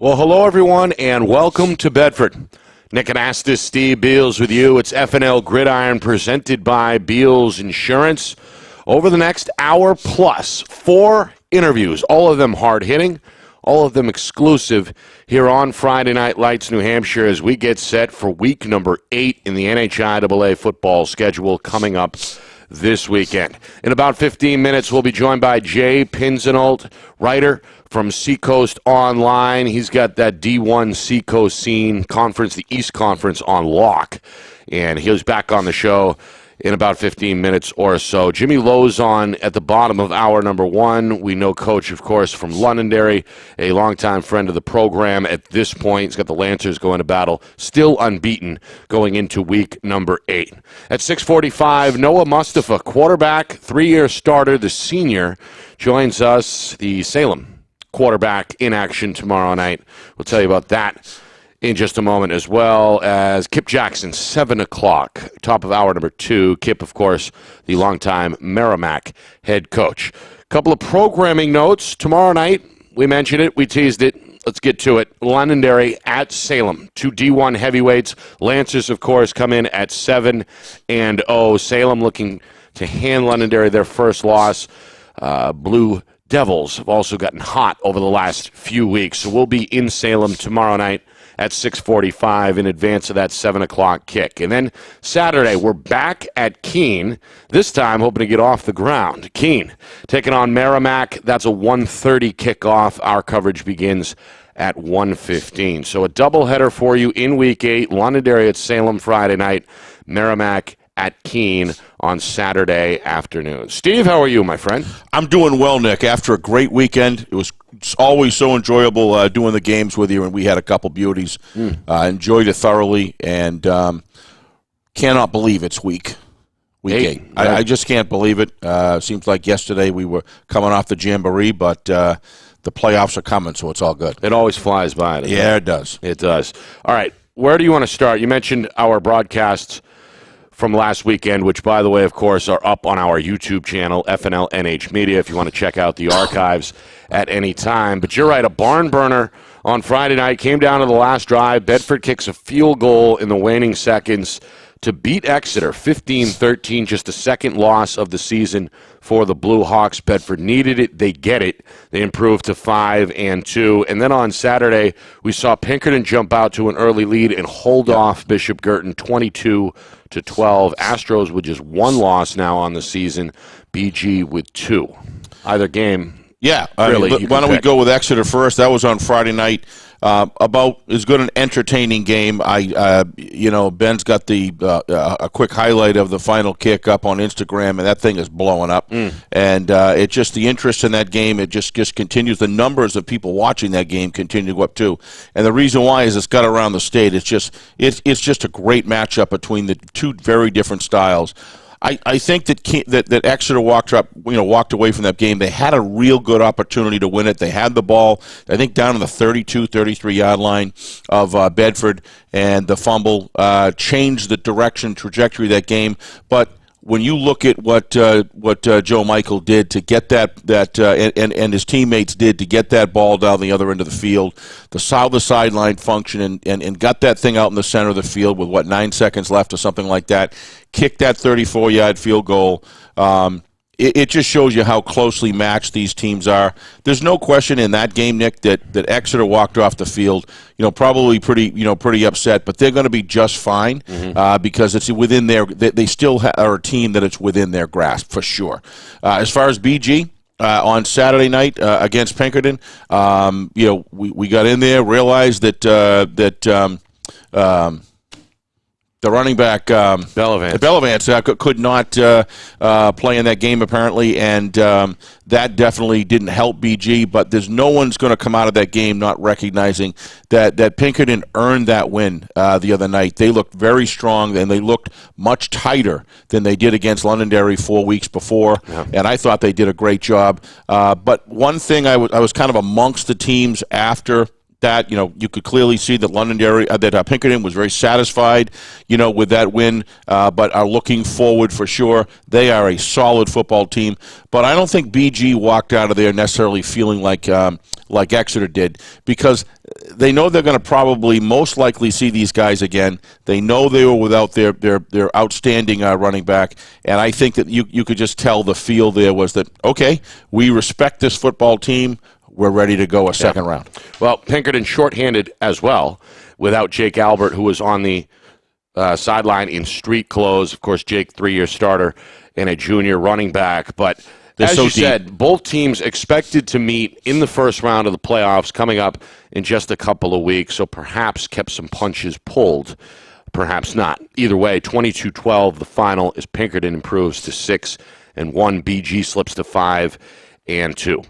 Well, hello, everyone, and welcome to Bedford. Nick Anastas, Steve Beals with you. It's FNL Gridiron presented by Beals Insurance. Over the next hour plus, 4 interviews, all of them hard-hitting, all of them exclusive here on Friday Night Lights, New Hampshire, as we get set for week number 8 in the NHIAA football schedule coming up this weekend. In about 15 minutes, we'll be joined by Jay Pinsenault, writer from Seacoast Online. He's got that D1 Seacoast scene conference, the East Conference, on lock. And he's back on the show in about 15 minutes or so. Jimmy Lauzon at the bottom of hour number 1. We know Coach, of course, from Londonderry, a longtime friend of the program at this point. He's got the Lancers going to battle, still unbeaten going into week number 8. At 6:45, Noah Mustafa, quarterback, 3-year starter, the senior, joins us. The Salem quarterback in action tomorrow night. We'll tell you about that in just a moment, as well as Kip Jackson, 7 o'clock, top of hour number 2. Kip, of course, the longtime Merrimack head coach. A couple of programming notes. Tomorrow night, we mentioned it, we teased it. Let's get to it. Londonderry at Salem, 2 D1 heavyweights. Lancers, of course, come in at 7-0. Salem looking to hand Londonderry their first loss. Blue Devils have also gotten hot over the last few weeks. So we'll be in Salem tomorrow night at 6:45 in advance of that 7 o'clock kick. And then Saturday, we're back at Keene, this time hoping to get off the ground. Keene taking on Merrimack. That's a 1:30 kickoff. Our coverage begins at 1:15. So a doubleheader for you in Week 8. Londonderry at Salem Friday night. Merrimack at Keene on Saturday afternoon. Steve, how are you, my friend? I'm doing well, Nick. After a great weekend, it was always so enjoyable doing the games with you, and we had a couple beauties. Enjoyed it thoroughly, and cannot believe it's week 8. I just can't believe it. Seems like yesterday we were coming off the Jamboree, but the playoffs are coming, so it's all good. It always flies by. Yeah, it does. It does. All right, where do you want to start? You mentioned our broadcasts from last weekend, which, by the way, of course, are up on our YouTube channel, FNLNH Media, if you want to check out the archives at any time. But you're right, a barn burner on Friday night. Came down to the last drive. Bedford kicks a field goal in the waning seconds to beat Exeter 15-13, just the second loss of the season for the Blue Hawks. Bedford needed it. They get it. They improved to 5-2. And then on Saturday, we saw Pinkerton jump out to an early lead and hold off Bishop Girton 22-12. Astros with just 1 loss now on the season. BG with 2. Either game. Yeah. Really, why don't we go with Exeter first? That was on Friday night. About as good an entertaining game. Ben's got a quick highlight of the final kick up on Instagram, and that thing is blowing up. And it just, the interest in that game, it just continues. The numbers of people watching that game continue to go up too. And the reason why is it's got around the state. It's just a great matchup between the two very different styles. I think that Exeter walked away from that game. They had a real good opportunity to win it. They had the ball, I think, down on the 32, 33-yard line of Bedford, and the fumble changed the trajectory of that game. But when you look at what Joe Michael did to get and his teammates did to get that ball down the other end of the field, the sideline function and got that thing out in the center of the field with 9 seconds left or something like that, kicked that 34-yard field goal. It just shows you how closely matched these teams are. There's no question in that game, Nick, that Exeter walked off the field, probably pretty upset, but they're going to be just fine because it's within they still are a team that it's within their grasp for sure. As far as BG, on Saturday night against Pinkerton, we got in there, realized that the running back, Bellavance, could not play in that game apparently, and that definitely didn't help BG. But there's no one's going to come out of that game not recognizing that Pinkerton earned that win the other night. They looked very strong, and they looked much tighter than they did against Londonderry 4 weeks before, and I thought they did a great job. But one thing I was kind of amongst the teams after that, you could clearly see that Pinkerton was very satisfied, with that win, but are looking forward for sure. They are a solid football team, but I don't think BG walked out of there necessarily feeling like like Exeter did, because they know they're going to probably most likely see these guys again. They know they were without their outstanding running back, and I think that you could just tell the feel there was that, okay, we respect this football team. We're ready to go a second round. Well, Pinkerton shorthanded as well without Jake Albert, who was on the sideline in street clothes. Of course, Jake, 3-year starter and a junior running back. But as you said, both teams expected to meet in the first round of the playoffs coming up in just a couple of weeks, so perhaps kept some punches pulled, perhaps not. Either way, 22-12, the final, as Pinkerton improves to 6-1. BG slips to 5-2.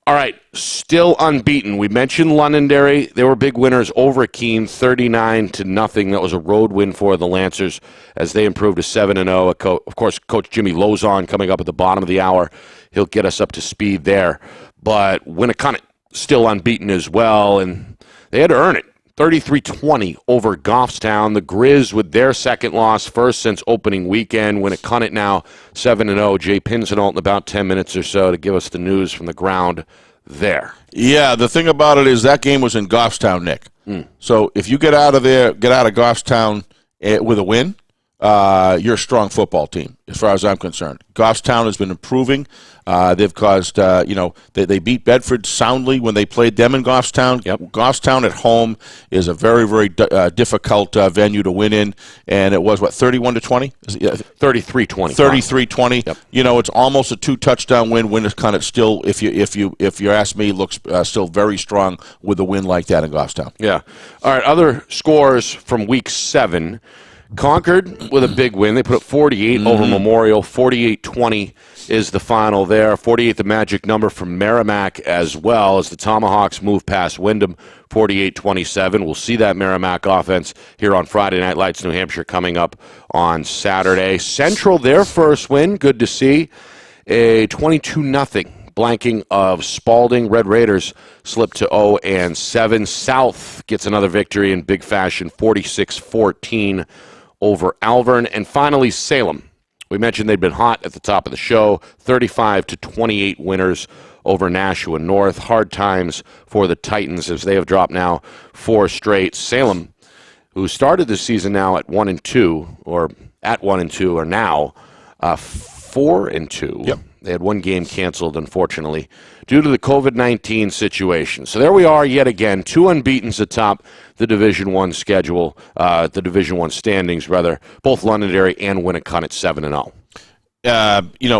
All right, still unbeaten. We mentioned Londonderry. They were big winners over Keene, 39-0. That was a road win for the Lancers as they improved to 7-0. Of course, Coach Jimmy Lauzon coming up at the bottom of the hour. He'll get us up to speed there. But Winnicott still unbeaten as well, and they had to earn it. 33-20 over Goffstown. The Grizz with their second loss, first since opening weekend. Winnicott now 7-0. Jay Pinsenault in about 10 minutes or so to give us the news from the ground there. Yeah, the thing about it is that game was in Goffstown, Nick. So if you get out of Goffstown with a win, you're a strong football team, as far as I'm concerned. Goffstown has been improving. They've caused, they beat Bedford soundly when they played them in Goffstown. Yep. Goffstown at home is a very, very difficult venue to win in, and it was, 31-20? 33-20. 33-20. Yep. It's almost a 2-touchdown win. Winnicott still, if you ask me, looks still very strong with a win like that in Goffstown. Yeah. All right, other scores from Week 7. Concord with a big win. They put up 48 over Memorial. 48-20 is the final there. 48 the magic number from Merrimack as well as the Tomahawks move past Wyndham. 48-27. We'll see that Merrimack offense here on Friday Night Lights, New Hampshire, coming up on Saturday. Central, their first win. Good to see. A 22-0 blanking of Spalding. Red Raiders slipped to 0-7. South gets another victory in big fashion, 46-14 over Alvern. And finally, Salem. We mentioned they'd been hot at the top of the show, 35-28 winners over Nashua North. Hard times for the Titans as they have dropped now 4 straight. Salem, who started the season now at 1-2, or at 1-2, are now 4-2. Yep. They had one game canceled, unfortunately, due to the COVID-19 situation. So there we are yet again, 2 unbeatens atop the Division I schedule, the Division I standings, rather. Both Londonderry and Winnicott at 7-0.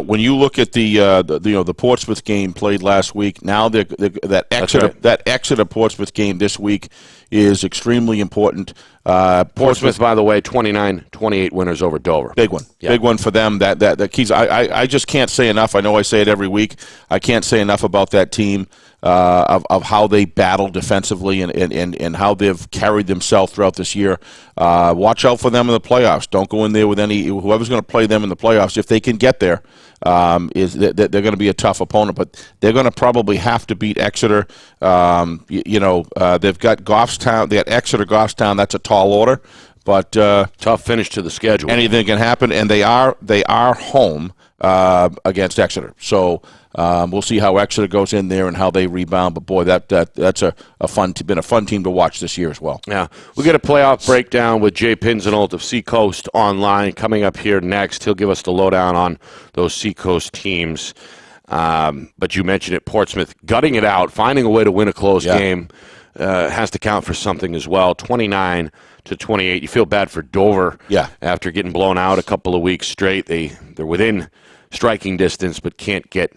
When you look at the Portsmouth game played last week, now that Exeter Portsmouth game this week is extremely important. Portsmouth, by the way, 29-28 winners over Dover. Big one. Yeah. Big one for them. That keys. I just can't say enough. I know I say it every week. I can't say enough about that team, of how they battle defensively and how they've carried themselves throughout this year. Watch out for them in the playoffs. Don't go in there with whoever's going to play them in the playoffs, if they can get there, they're going to be a tough opponent, but they're going to probably have to beat Exeter. They've got Goffstown. They got Exeter, Goffstown. That's a tall order, but tough finish to the schedule. Anything can happen, and they are home against Exeter. So we'll see how Exeter goes in there and how they rebound. But boy, that's been a fun team to watch this year as well. Yeah, we'll get a playoff breakdown with Jay Pinsenault of Seacoast Online coming up here next. He'll give us the lowdown on those Seacoast teams. But you mentioned it, Portsmouth gutting it out, finding a way to win a close game. Has to count for something as well. 29-28. You feel bad for Dover. Yeah. After getting blown out a couple of weeks straight, they're within striking distance, but can't get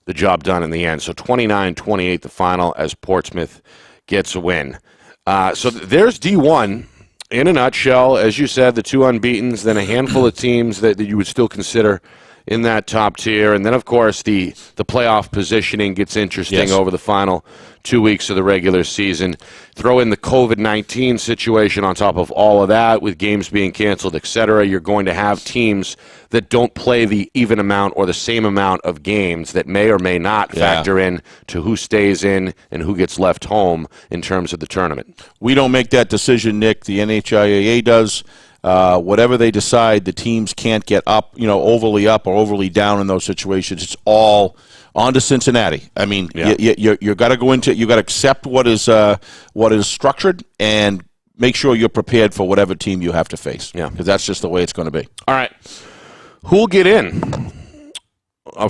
the job done in the end. So 29-28 the final as Portsmouth gets a win. So there's D1 in a nutshell. As you said, the 2 unbeatens, then a handful of teams that you would still consider in that top tier. And then, of course, the playoff positioning gets interesting over the final 2 weeks of the regular season. Throw in the COVID-19 situation on top of all of that, with games being canceled, etc. You're going to have teams that don't play the even amount or the same amount of games that may or may not factor in to who stays in and who gets left home in terms of the tournament. We don't make that decision, Nick. The NHIAA does. Whatever they decide, the teams can't get up, overly up or overly down in those situations. It's all on to Cincinnati. I mean, Yeah. you got to go into it. You got to accept what is structured and make sure you're prepared for whatever team you have to face. Yeah, because that's just the way it's going to be. All right, who'll get in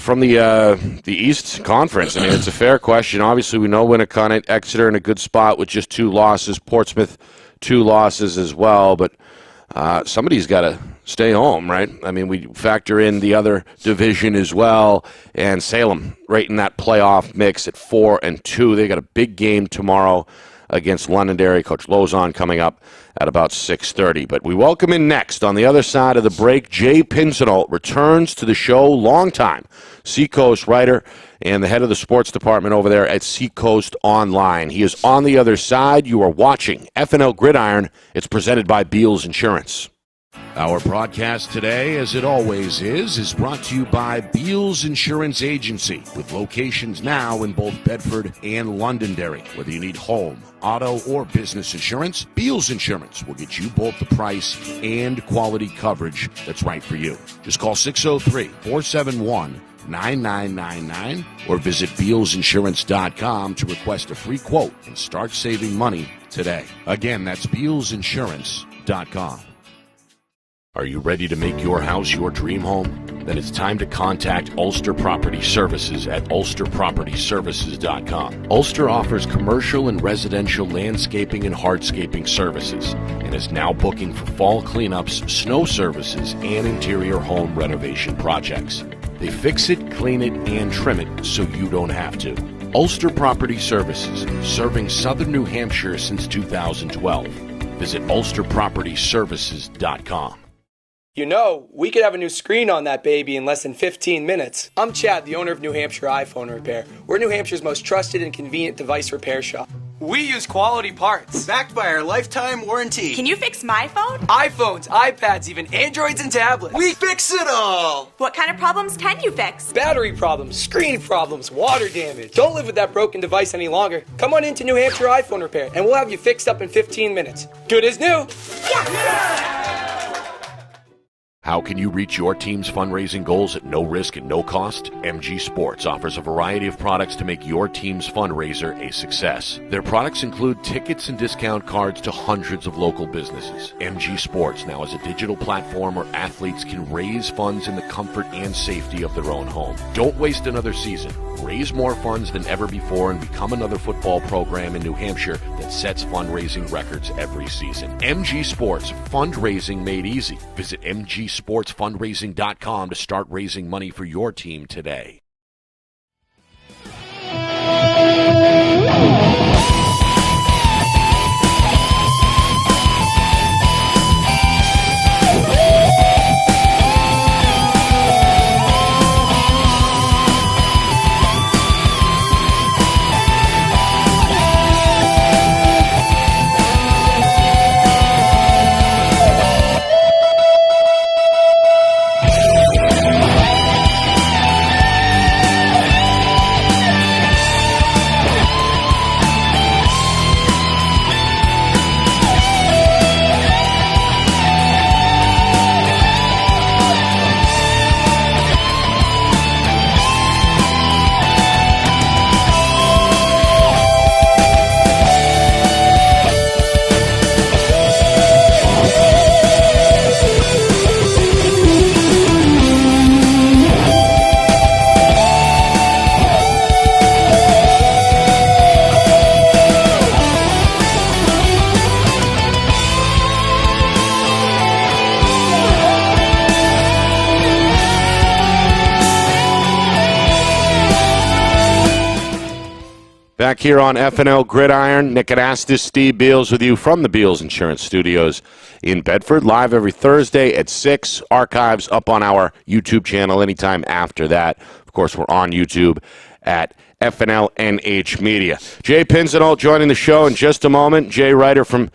from the East Conference? I mean, it's a fair question. Obviously, we know Winnicott, Exeter in a good spot with just 2 losses. Portsmouth, 2 losses as well. But somebody's got to stay home, right? I mean, we factor in the other division as well, and Salem right in that playoff mix at 4-2. They got a big game tomorrow against Londonderry. Coach Lauzon coming up at about 6:30. But we welcome in next on the other side of the break. Jay Pinsenault returns to the show, longtime Seacoast writer and the head of the sports department over there at Seacoast Online. He is on the other side. You are watching FNL Gridiron. It's presented by Beals Insurance. Our broadcast today, as it always is brought to you by Beals Insurance Agency, with locations now in both Bedford and Londonderry. Whether you need home, auto, or business insurance, Beals Insurance will get you both the price and quality coverage that's right for you. Just call 603-471-9999 or visit BealsInsurance.com to request a free quote and start saving money today. Again, that's BealsInsurance.com. Are you ready to make your house your dream home? Then it's time to contact Ulster Property Services at ulsterpropertyservices.com. Ulster offers commercial and residential landscaping and hardscaping services and is now booking for fall cleanups, snow services, and interior home renovation projects. They fix it, clean it, and trim it so you don't have to. Ulster Property Services, serving southern New Hampshire since 2012. Visit ulsterpropertyservices.com. You know, we could have a new screen on that baby in less than 15 minutes. I'm Chad, the owner of New Hampshire iPhone Repair. We're New Hampshire's most trusted and convenient device repair shop. We use quality parts, backed by our lifetime warranty. Can you fix my phone? iPhones, iPads, even Androids and tablets. We fix it all! What kind of problems can you fix? Battery problems, screen problems, water damage. Don't live with that broken device any longer. Come on into New Hampshire iPhone Repair, and we'll have you fixed up in 15 minutes. Good as new. Yes! How can you reach your team's fundraising goals at no risk and no cost? MG Sports offers a variety of products to make your team's fundraiser a success. Their products include tickets and discount cards to hundreds of local businesses. MG Sports now has a digital platform where athletes can raise funds in the comfort and safety of their own home. Don't waste another season. Raise more funds than ever before and become another football program in New Hampshire that sets fundraising records every season. MG Sports, fundraising made easy. Visit mgsportsfundraising.com to start raising money for your team today. Back here on FNL Gridiron, Nick Anastas, Steve Beals with you from the Beals Insurance Studios in Bedford. Live every Thursday at 6. Archives up on our YouTube channel anytime after that. Of course, we're on YouTube at FNLNH Media. Jay Pinsenault joining the show in just a moment. Jay, writer from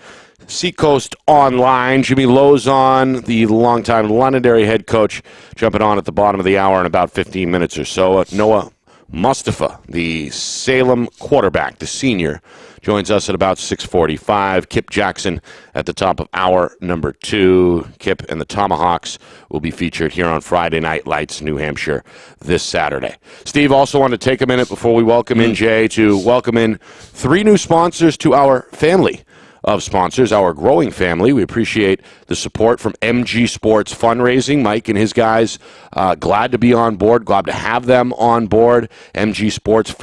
Seacoast Online. Jimmy Lauzon, the longtime Londonderry head coach, jumping on at the bottom of the hour in about 15 minutes or so. Noah Mustafa, the Salem quarterback, the senior, joins us at about 6:45. Kip Jackson at the top of hour number 2. Kip and the Tomahawks will be featured here on Friday Night Lights, New Hampshire, this Saturday. Steve, also want to take a minute before we welcome in Jay to welcome in 3 new sponsors to our family of sponsors, our growing family. We appreciate the support from MG Sports Fundraising. Mike and his guys, glad to be on board, glad to have them on board. MG Sports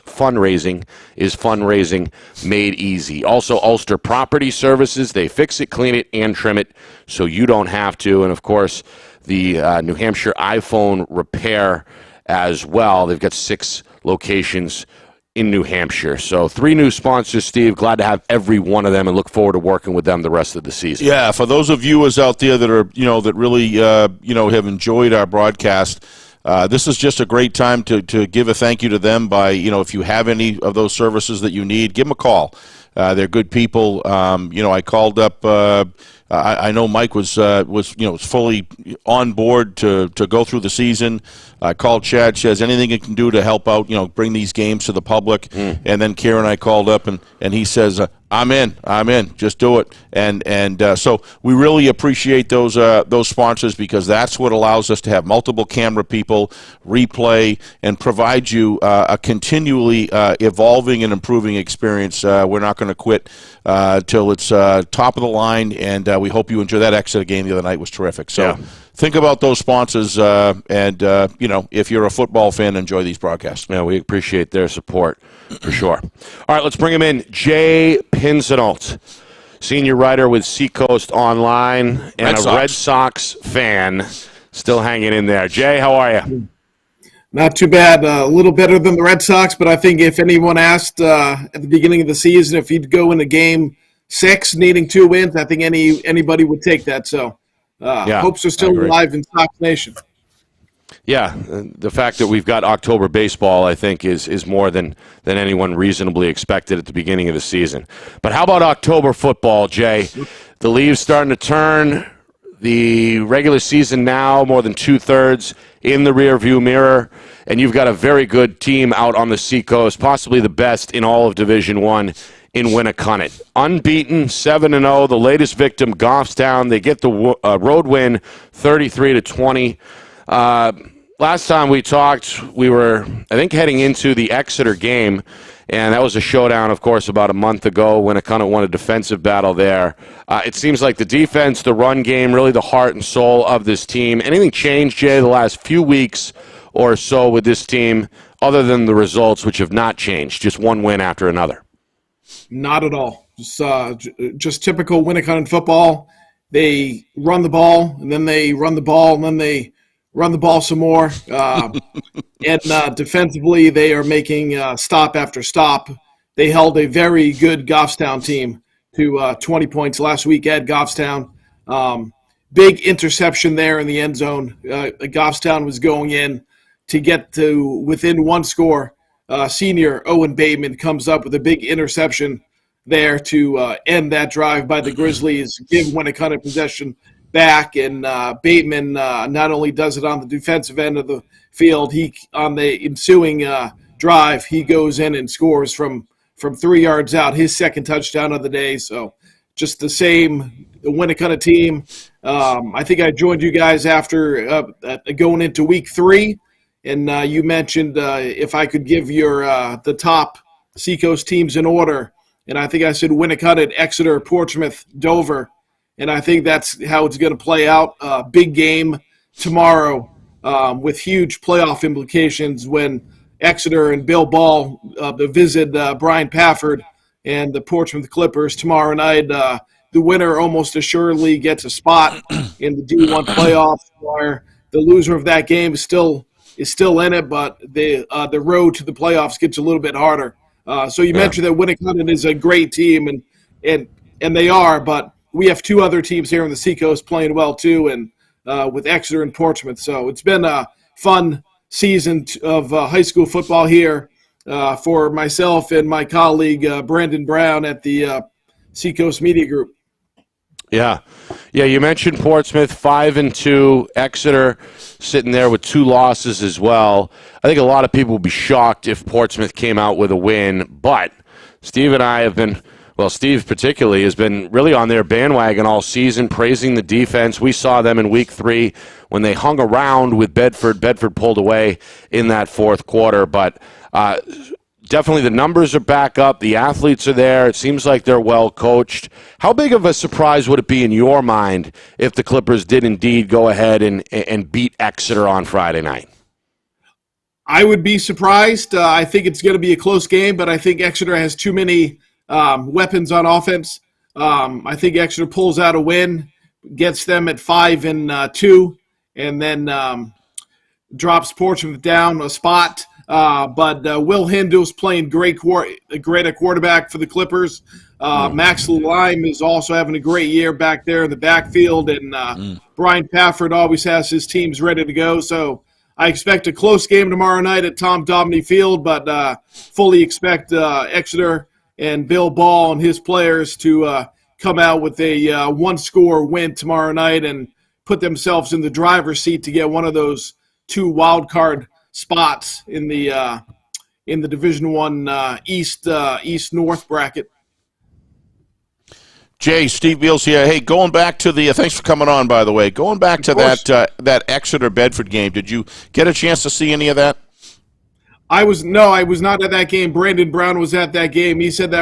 Fundraising is fundraising made easy. Also, Ulster Property Services. They fix it, clean it, and trim it so you don't have to. And, of course, the New Hampshire iPhone repair as well. They've got 6 locations in New Hampshire. So 3 new sponsors, Steve. Glad to have every one of them and look forward to working with them the rest of the season. Yeah, for those of viewers out there that are, that really, have enjoyed our broadcast, this is just a great time to give a thank you to them by, if you have any of those services that you need, give them a call. They're good people. I called up. I know Mike was fully on board to go through the season. I called Chad. Says anything he can do to help out. Bring these games to the public. And then Kieran, I called up and he says, I'm in. Just do it. And so we really appreciate those sponsors, because that's what allows us to have multiple camera people, replay, and provide you a continually evolving and improving experience. We're not going to quit till it's top of the line, and we hope you enjoy that Exeter game the other night. Was terrific. So think about those sponsors, and if you're a football fan, enjoy these broadcasts. Yeah, we appreciate their support for sure. All right, let's bring him in. Jay Pinsenault, senior writer with Seacoast Online and Red Sox fan, still hanging in there. Jay, how are you? Not too bad. A little better than the Red Sox, but I think if anyone asked at the beginning of the season if he'd go into Game 6 needing 2 wins, I think anybody would take that. So hopes are still alive in Sox Nation. Yeah, the fact that we've got October baseball, I think, is more than anyone reasonably expected at the beginning of the season. But how about October football, Jay? The leaves starting to turn. The regular season now more than 2/3 in the rearview mirror, and you've got a very good team out on the Seacoast, possibly the best in all of Division I in Winnicott. Unbeaten, 7-0. The latest victim, Goffstown. They get the road win, 33-20. Last time we talked, we were, I think, heading into the Exeter game, and that was a showdown, of course, about a month ago when Winnicott won a defensive battle there. It seems like the defense, the run game, really the heart and soul of this team. Anything changed, Jay, the last few weeks or so with this team, other than the results, which have not changed, just one win after another? Not at all. Just typical Winnicott football. They run the ball, and then they run the ball, and then they run the ball some more. And defensively, they are making stop after stop. They held a very good Goffstown team to 20 points last week at Goffstown. Big interception there in the end zone. Goffstown was going in to get to within 1 score. Senior Owen Bateman comes up with a big interception there to end that drive by the Grizzlies, give Winnicott possession back, and Bateman not only does it on the defensive end of the field, he on the ensuing drive, he goes in and scores from 3 yards out, his second touchdown of the day. So just the Winnicott team. I think I joined you guys after going into week 3, and you mentioned if I could give your the top Seacoast teams in order, and I think I said Winnicott, Exeter, Portsmouth, Dover. And I think that's how it's going to play out. Big game tomorrow with huge playoff implications when Exeter and Bill Ball visit Brian Pafford and the Portsmouth Clippers tomorrow night. The winner almost assuredly gets a spot in the D1 playoffs, where the loser of that game is still in it, but the road to the playoffs gets a little bit harder. So you mentioned that Winnicott is a great team, and they are, but we have 2 other teams here on the Seacoast playing well too, and with Exeter and Portsmouth. So it's been a fun season of high school football here for myself and my colleague Brandon Brown at the Seacoast Media Group. Yeah. Yeah, you mentioned Portsmouth 5-2, Exeter sitting there with 2 losses as well. I think a lot of people would be shocked if Portsmouth came out with a win, but Steve and I have been, well, Steve particularly has been really on their bandwagon all season, praising the defense. We saw them in week 3 when they hung around with Bedford. Bedford pulled away in that fourth quarter, but definitely the numbers are back up. The athletes are there. It seems like they're well coached. How big of a surprise would it be in your mind if the Clippers did indeed go ahead and beat Exeter on Friday night? I would be surprised. I think it's going to be a close game, but I think Exeter has too many weapons on offense. I think Exeter pulls out a win, gets them at 5-2, and then drops Portsmouth down a spot. But Will Hindle's playing great at quarterback for the Clippers. Max Lime is also having a great year back there in the backfield, and Brian Pafford always has his teams ready to go. So I expect a close game tomorrow night at Tom Dobney Field, but fully expect Exeter and Bill Ball and his players to come out with a one-score win tomorrow night and put themselves in the driver's seat to get one of those 2 wild card spots in the Division I East North bracket. Jay, Steve Beals here. Hey, going back to the thanks for coming on, by the way. Going back to that Exeter Bedford game, did you get a chance to see any of that? I was not at that game. Brandon Brown was at that game. He said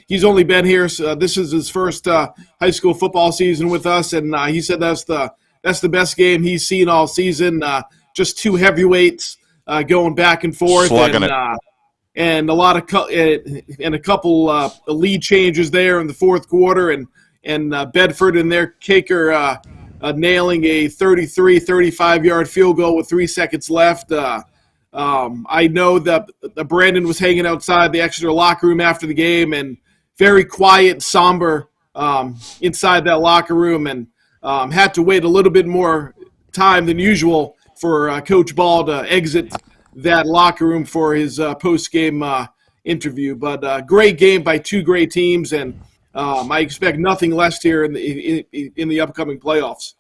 he's only been here. So this is his first high school football season with us, and he said that's the best game he's seen all season. Just 2 heavyweights going back and forth, slugging it. And a lot of and a couple lead changes there in the fourth quarter, and Bedford and their kicker nailing a 35-yard field goal with 3 seconds left. I know that Brandon was hanging outside the Exeter locker room after the game, and very quiet, somber inside that locker room, and had to wait a little bit more time than usual for Coach Ball to exit that locker room for his post-game interview. But great game by 2 great teams, and I expect nothing less here in the upcoming playoffs.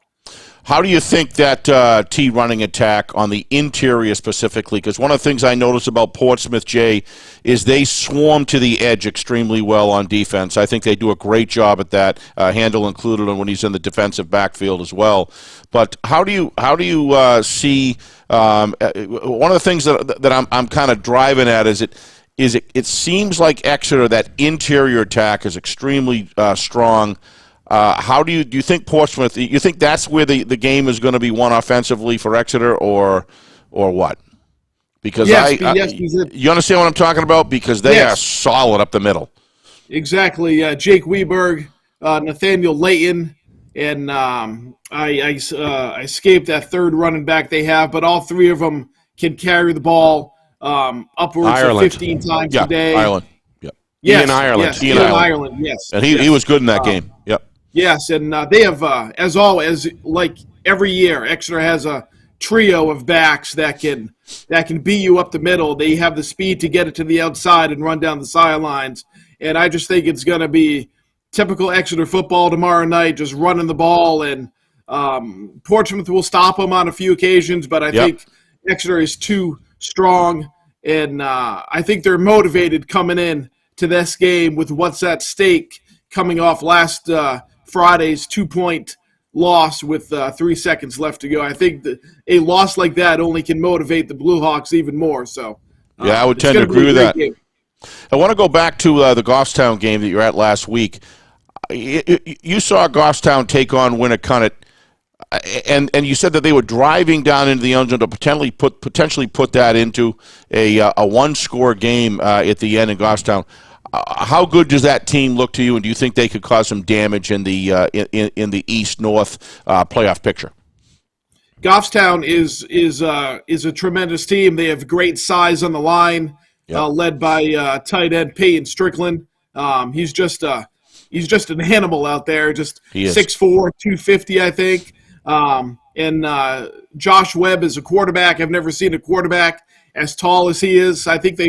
How do you think that T running attack on the interior specifically? Because one of the things I noticed about Portsmouth, Jay, is they swarm to the edge extremely well on defense. I think they do a great job at that. Handel included when he's in the defensive backfield as well. But how do you see? One of the things that I'm kind of driving at is it seems like Exeter, that interior attack is extremely strong. How do you think Portsmouth? You think that's where the game is going to be won offensively for Exeter, or what? Because you understand what I'm talking about? Because they are solid up the middle. Exactly. Jake Weberg, Nathaniel Layton, and I escaped that third running back they have, but all 3 of them can carry the ball upwards of 15 times a day. Ireland. Yep. Yes, Ian Ireland. Yes, Ian Ireland. Yes. And he was good in that game. Yep. Yes, and they have, as always, like every year, Exeter has a trio of backs that can beat you up the middle. They have the speed to get it to the outside and run down the sidelines. And I just think it's going to be typical Exeter football tomorrow night, just running the ball. And Portsmouth will stop them on a few occasions, but I think Exeter is too strong. And I think they're motivated coming in to this game with what's at stake, coming off last Friday's 2-point loss with 3 seconds left to go. I think that a loss like that only can motivate the Blue Hawks even more. So, I would tend to agree with that. Game. I want to go back to the Goffstown game that you were at last week. You saw Goffstown take on Winnicott, and you said that they were driving down into the end zone to potentially put that into a one-score game at the end in Goffstown. How good does that team look to you, and do you think they could cause some damage in the East-North playoff picture? Goffstown is a tremendous team. They have great size on the line, led by tight end Peyton Strickland. He's just an animal out there, just 6'4", 250, I think. And Josh Webb is a quarterback. I've never seen a quarterback as tall as he is. I think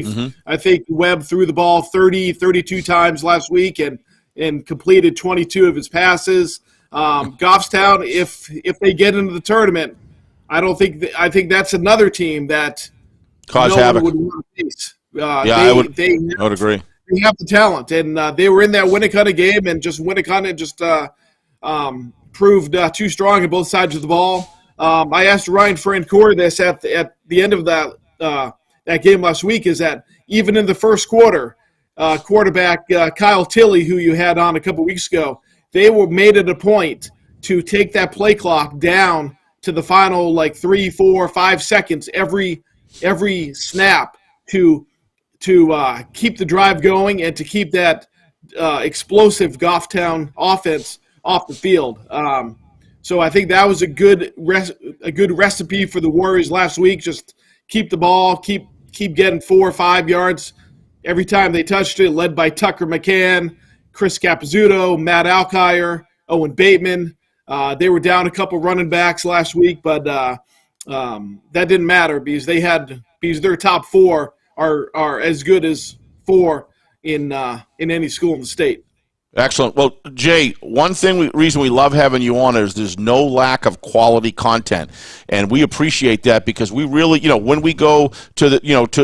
I think Webb threw the ball 32 times last week and completed 22 of his passes. Goffstown, if they get into the tournament, I think that's another team that Cause no havoc. one would want to face. I would agree. They have the talent, and they were in that Winnicott game, and just Winnicott just proved too strong on both sides of the ball. I asked Ryan Francoeur this at the end of that game last week, is that even in the first quarter, quarterback Kyle Tilley, who you had on a couple weeks ago, they made it a point to take that play clock down to the final 3, 4, 5 seconds every snap to keep the drive going and to keep that explosive Goffstown offense off the field. So I think that was a good recipe for the Warriors last week. Just keep the ball, keep getting 4 or 5 yards every time they touched it, led by Tucker McCann, Chris Capizzuto, Matt Alkire, Owen Bateman. They were down a couple running backs last week, but that didn't matter because their top 4 are as good as 4 in any school in the state. Excellent. Well, Jay, reason we love having you on is there's no lack of quality content, and we appreciate that because we really, when we go to the,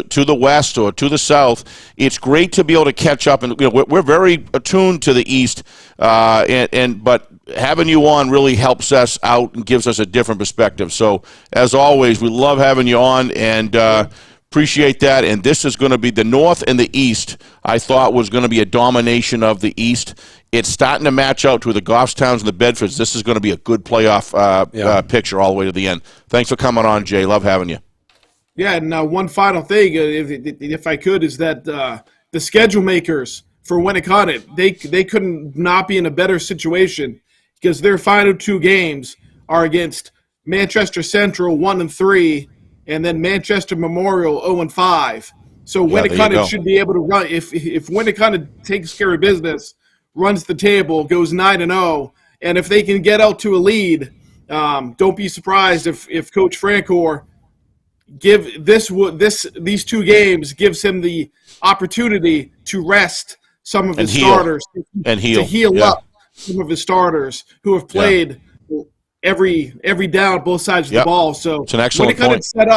to the west or to the south, it's great to be able to catch up, and we're very attuned to the east, but having you on really helps us out and gives us a different perspective. So, as always, we love having you on, and appreciate that. And this is going to be the North and the East. I thought was going to be a domination of the East. It's starting to match out to the Goffstowns and the Bedfords. This is going to be a good playoff picture all the way to the end. Thanks for coming on, Jay. Love having you. Yeah, and one final thing, if I could, is that the schedule makers for Winnicott, they couldn't not be in a better situation because their final 2 games are against Manchester Central 1-3. And then Manchester Memorial 0-5. So Winnicott should be able to run. If Winnicott takes care of business, runs the table, goes 9-0, and if they can get out to a lead, don't be surprised if Coach Francoeur these 2 games gives him the opportunity to rest some of his starters and heal up some of his starters who have played. Every down, both sides of the ball. So it's an excellent point. Set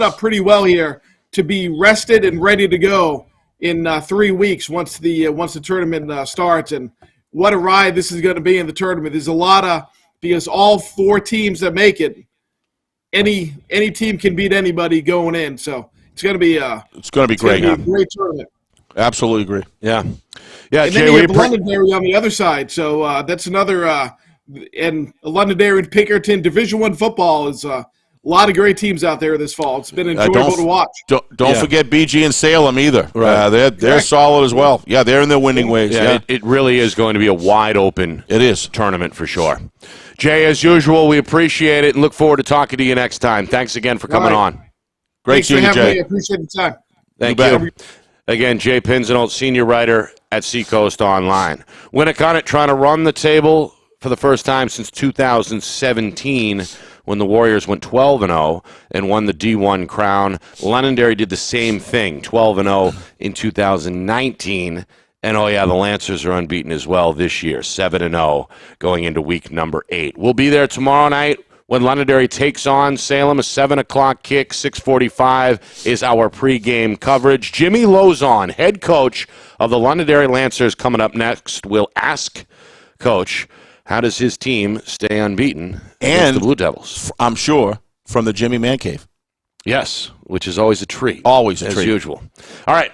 up pretty well here to be rested and ready to go in 3 weeks once the tournament starts. And what a ride this is going to be in the tournament. There's a lot of because all 4 teams that make it, any team can beat anybody going in. So it's going to be great. A great tournament. Absolutely agree. Yeah. And Jay, then you have Londonderry on the other side. So that's another. And Londonderry and Pinkerton Division I football is a lot of great teams out there this fall. It's been enjoyable to watch. Don't forget BG and Salem either. Right. They're solid as well. Yeah, they're in their winning ways. Yeah. It really is going to be a wide open tournament for sure. Jay, as usual, we appreciate it and look forward to talking to you next time. Thanks again for coming on. Great seeing you, Jay. I appreciate the time. Thank you. Again, Jay Pinsenault, senior writer at Seacoast Online. Winnicott trying to run the table for the first time since 2017 when the Warriors went 12-0 and won the D1 crown. Londonderry did the same thing, 12-0 in 2019. And, the Lancers are unbeaten as well this year, 7-0 going into week number 8. We'll be there tomorrow night when Londonderry takes on Salem. A 7 o'clock kick, 6:45 is our pregame coverage. Jimmy Lauzon, head coach of the Londonderry Lancers, coming up next. We'll ask Coach, how does his team stay unbeaten against the Blue Devils? I'm sure from the Jimmy Man Cave. Yes, which is always a treat. Always a treat. As usual. All right,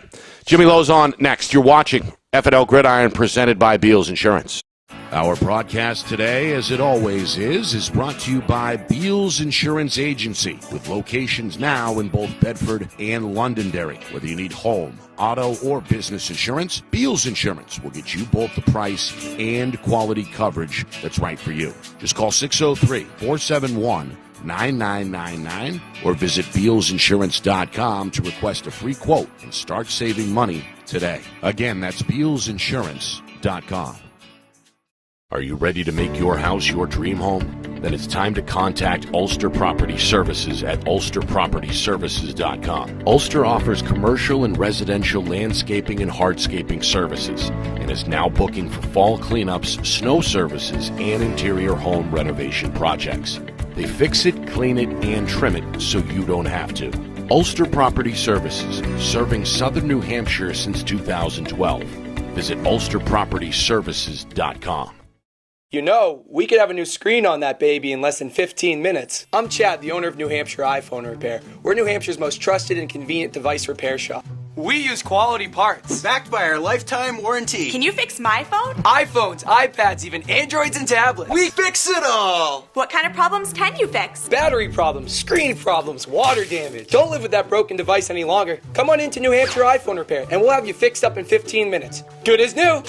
Jimmy Lauzon next. You're watching FNL Gridiron presented by Beals Insurance. Our broadcast today, as it always is brought to you by Beals Insurance Agency, with locations now in both Bedford and Londonderry. Whether you need home, auto, or business insurance, Beals Insurance will get you both the price and quality coverage that's right for you. Just call 603-471-9999 or visit BealsInsurance.com to request a free quote and start saving money today. Again, that's BealsInsurance.com. Are you ready to make your house your dream home? Then it's time to contact Ulster Property Services at ulsterpropertyservices.com. Ulster offers commercial and residential landscaping and hardscaping services and is now booking for fall cleanups, snow services, and interior home renovation projects. They fix it, clean it, and trim it so you don't have to. Ulster Property Services, serving southern New Hampshire since 2012. Visit ulsterpropertyservices.com. You know, we could have a new screen on that baby in less than 15 minutes. I'm Chad, the owner of New Hampshire iPhone Repair. We're New Hampshire's most trusted and convenient device repair shop. We use quality parts. Backed by our lifetime warranty. Can you fix my phone? iPhones, iPads, even Androids and tablets. We fix it all. What kind of problems can you fix? Battery problems, screen problems, water damage. Don't live with that broken device any longer. Come on into New Hampshire iPhone Repair and we'll have you fixed up in 15 minutes. Good as new.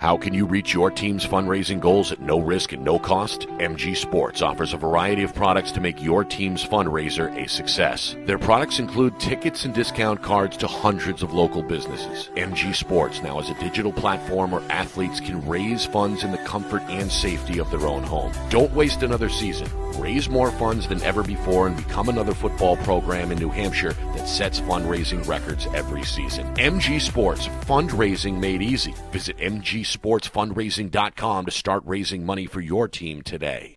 How can you reach your team's fundraising goals at no risk and no cost? MG Sports offers a variety of products to make your team's fundraiser a success. Their products include tickets and discount cards to hundreds of local businesses. MG Sports now has a digital platform where athletes can raise funds in the comfort and safety of their own home. Don't waste another season. Raise more funds than ever before and become another football program in New Hampshire that sets fundraising records every season. MG Sports, fundraising made easy. Visit mgsportsfundraising.com to start raising money for your team today.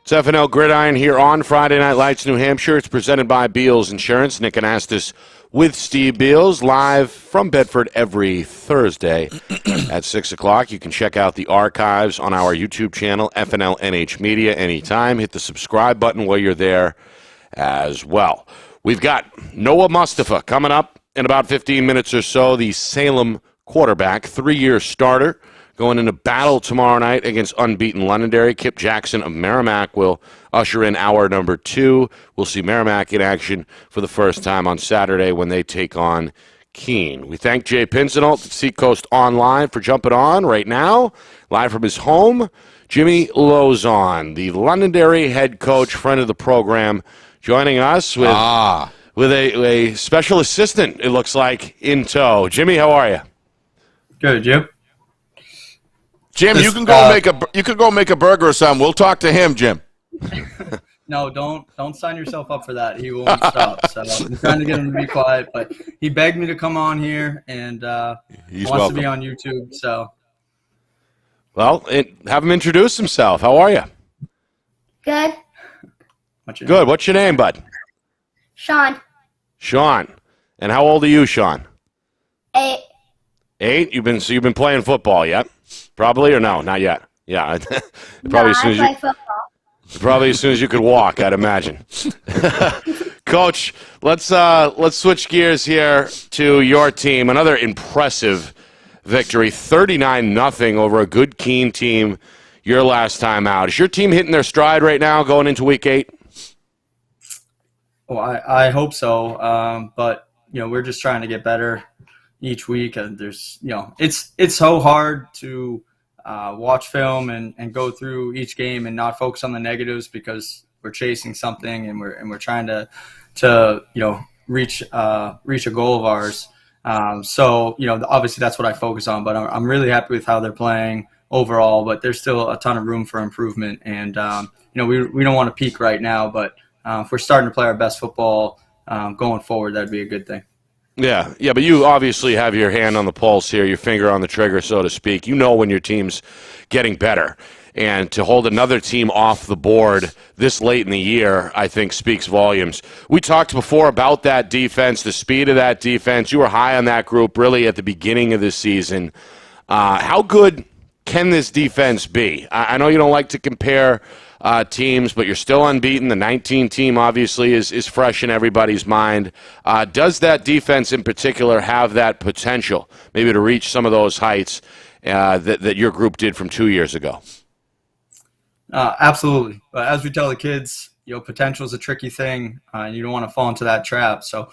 It's FNL Gridiron here on Friday Night Lights, New Hampshire. It's presented by Beals Insurance. Nick Anastas with Steve Beals, live from Bedford every Thursday at 6 o'clock. You can check out the archives on our YouTube channel, FNLNH Media, anytime. Hit the subscribe button while you're there as well. We've got Noah Mustafa coming up in about 15 minutes or so, the Salem quarterback, 3-year starter, going into battle tomorrow night against unbeaten Londonderry. Kip Jackson of Merrimack will usher in hour number 2. We'll see Merrimack in action for the first time on Saturday when they take on Keene. We thank Jay Pinsenault at Seacoast Online for jumping on right now, live from his home. Jimmy Lauzon, the Londonderry head coach, friend of the program, joining us with a special assistant, it looks like, in tow. Jimmy, how are you? Good, Jim. Jim, you can go make a burger or something. We'll talk to him, Jim. No, don't sign yourself up for that. He won't stop. So I'm trying to get him to be quiet, but he begged me to come on here and He's wants welcome. to be on YouTube. So, Well, have him introduce himself. How are you? Good. Good. What's your name, bud? Sean. Sean. And how old are you, Sean? 8. 8? You've been playing football yet? Probably, or no? Not yet. Yeah. Probably as soon as I you play football. Probably as soon as you could walk, I'd imagine. Coach, let's switch gears here to your team. Another impressive victory, 39-0 over a good Keene team your last time out. Is your team hitting their stride right now going into Week 8? well, I hope so. But we're just trying to get better each week, and there's it's so hard to watch film and go through each game and not focus on the negatives because we're chasing something and we're trying to reach a goal of ours. So obviously that's what I focus on, but I'm really happy with how they're playing overall, but there's still a ton of room for improvement. And we don't want to peak right now, but if we're starting to play our best football going forward, that'd be a good thing. Yeah, but you obviously have your hand on the pulse here, your finger on the trigger, so to speak. You know when your team's getting better. And to hold another team off the board this late in the year, I think speaks volumes. We talked before about that defense, the speed of that defense. You were high on that group really at the beginning of this season. How good can this defense be? I know you don't like to compare teams, but you're still unbeaten. The 19 team obviously is fresh in everybody's mind. Does that defense in particular have that potential maybe to reach some of those heights that your group did from 2 years ago? Absolutely. As we tell the kids, potential is a tricky thing, and you don't want to fall into that trap. So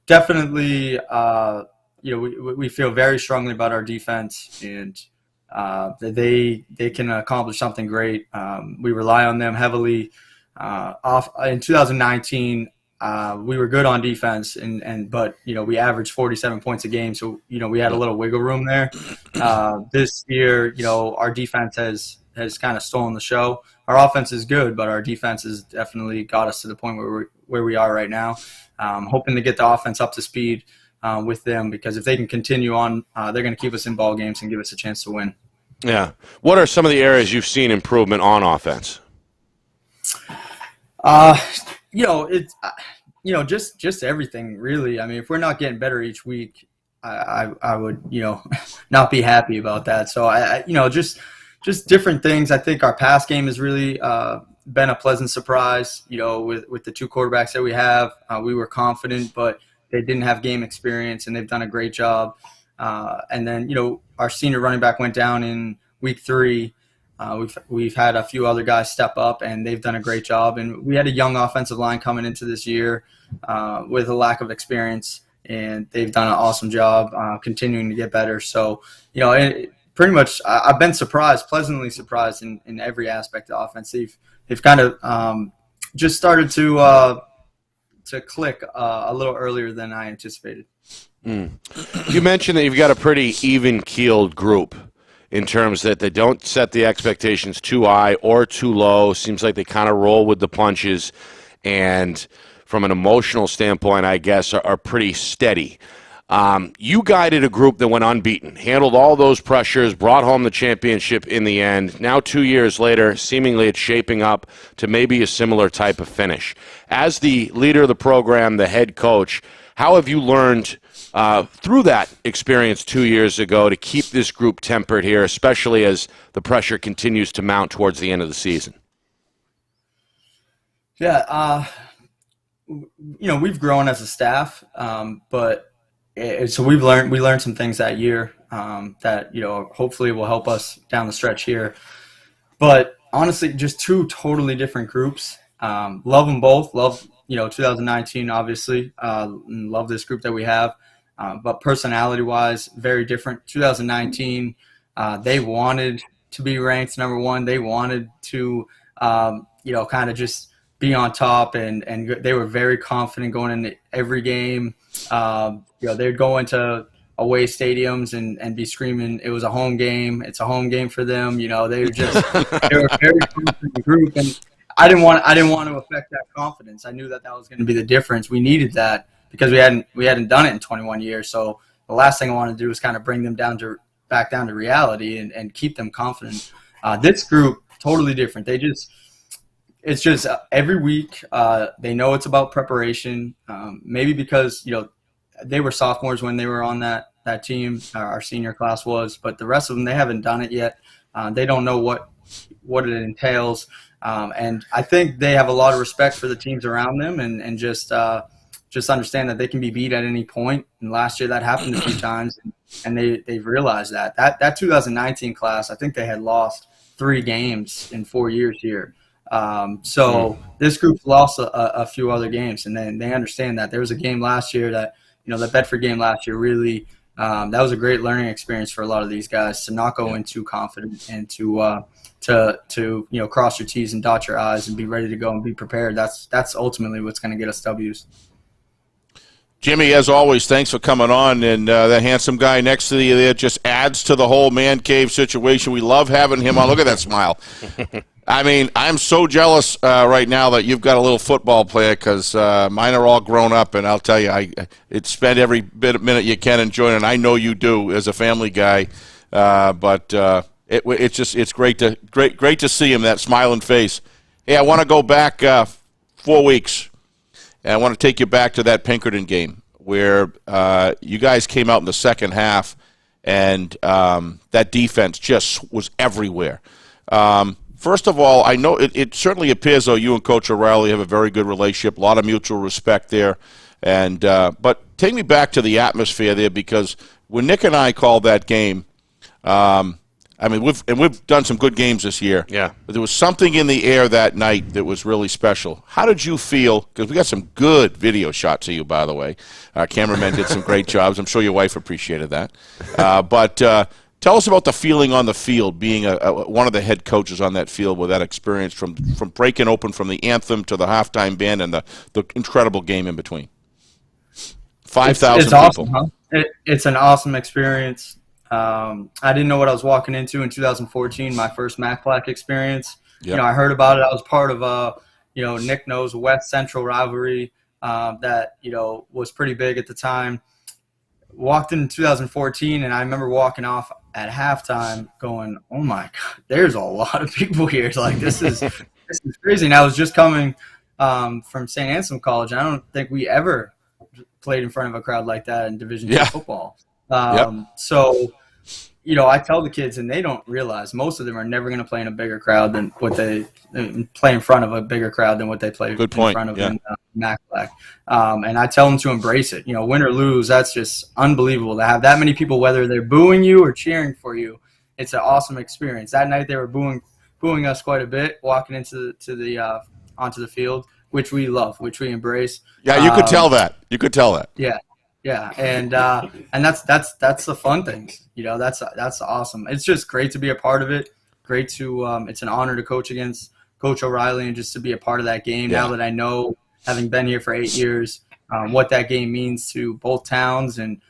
definitely we feel very strongly about our defense, and they can accomplish something great. We rely on them heavily. In 2019, we were good on defense, but we averaged 47 points a game, so we had a little wiggle room there. This year, our defense has kind of stolen the show. Our offense is good, but our defense has definitely got us to the point where we are right now. Hoping to get the offense up to speed with them, because if they can continue on, they're going to keep us in ball games and give us a chance to win. Yeah. What are some of the areas you've seen improvement on offense? Just everything really. I mean, if we're not getting better each week, I would, not be happy about that. So just different things. I think our pass game has really been a pleasant surprise. With the two quarterbacks that we have, we were confident, but they didn't have game experience, and they've done a great job. And then, our senior running back went down in week 3. We've had a few other guys step up, and they've done a great job. And we had a young offensive line coming into this year with a lack of experience, and they've done an awesome job continuing to get better. So, pretty much I've been pleasantly surprised in every aspect of offense. They've kind of just started to click a little earlier than I anticipated. You mentioned that you've got a pretty even-keeled group in terms that they don't set the expectations too high or too low. Seems like they kind of roll with the punches, and from an emotional standpoint, I guess, are pretty steady. You guided a group that went unbeaten, handled all those pressures, brought home the championship in the end. Now 2 years later, seemingly it's shaping up to maybe a similar type of finish. As the leader of the program, the head coach, how have you learned through that experience 2 years ago to keep this group tempered here, especially as the pressure continues to mount towards the end of the season? Yeah, we've grown as a staff, so we learned some things that year that hopefully will help us down the stretch here. But honestly, just two totally different groups. Love them both. Love 2019 obviously. Love this group that we have. But personality-wise, very different. 2019, they wanted to be ranked number 1. They wanted to, kind of just be on top, and they were very confident going into every game. They'd go into away stadiums and be screaming, "It was a home game. It's a home game for them." They were a very confident group, and I didn't want to affect that confidence. I knew that was going to be the difference. We needed that, because we hadn't done it in 21 years. So the last thing I wanted to do was kind of bring them back down to reality and keep them confident. This group, totally different. It's just every week they know it's about preparation. Maybe because they were sophomores when they were on that team. Our senior class was, but the rest of them, they haven't done it yet. They don't know what it entails, and I think they have a lot of respect for the teams around them, and just understand that they can be beat at any point. And last year that happened a few times, and they've realized that 2019 class, I think they had lost 3 games in 4 years here. So this group lost a few other games, and then they understand that there was a game last year that, the Bedford game last year really, that was a great learning experience for a lot of these guys to not go in too confident and to cross your T's and dot your I's and be ready to go and be prepared. That's ultimately what's going to get us W's. Jimmy, as always, thanks for coming on. And that handsome guy next to you there just adds to the whole man cave situation. We love having him on. Look at that smile. I mean, I'm so jealous right now that you've got a little football player, because mine are all grown up, and I'll tell you, it's spend every minute you can enjoying it. I know you do as a family guy, but it's great to see him, that smiling face. Hey, I want to go back 4 weeks. And I want to take you back to that Pinkerton game where you guys came out in the second half, and that defense just was everywhere. First of all, I know it certainly appears though you and Coach O'Reilly have a very good relationship, a lot of mutual respect there. And but take me back to the atmosphere there, because when Nick and I called that game, I I mean, we've done some good games this year. Yeah. But there was something in the air that night that was really special. How did you feel? Because we got some good video shots of you, by the way. Our cameramen did some great jobs. I'm sure your wife appreciated that. But tell us about the feeling on the field, being one of the head coaches on that field with that experience from breaking open from the anthem to the halftime band and the incredible game in between. 5,000 people. Awesome, huh? It's an awesome experience. I didn't know what I was walking into in 2014, my first Mac Black experience. Yep. I heard about it. I was part of Nick knows West Central rivalry that was pretty big at the time. Walked in 2014, and I remember walking off at halftime going, "Oh my God, there's a lot of people here. It's like this is crazy." And I was just coming from St. Anselm College, and I don't think we ever played in front of a crowd like that in Division II football. So, I tell the kids, and they don't realize most of them are never going to play in a bigger crowd than what they play in front of a bigger crowd than what they play in front of in Mac Black. And I tell them to embrace it. Win or lose, that's just unbelievable to have that many people, whether they're booing you or cheering for you. It's an awesome experience. That night they were booing us quite a bit, walking onto the field, which we love, which we embrace. Yeah, you could tell that. You could tell that. Yeah. Yeah, and that's the fun thing. That's awesome. It's just great to be a part of it. Great to it's an honor to coach against Coach O'Reilly and just to be a part of that game. Yeah. Now that I know, having been here for 8 years, what that game means to both towns and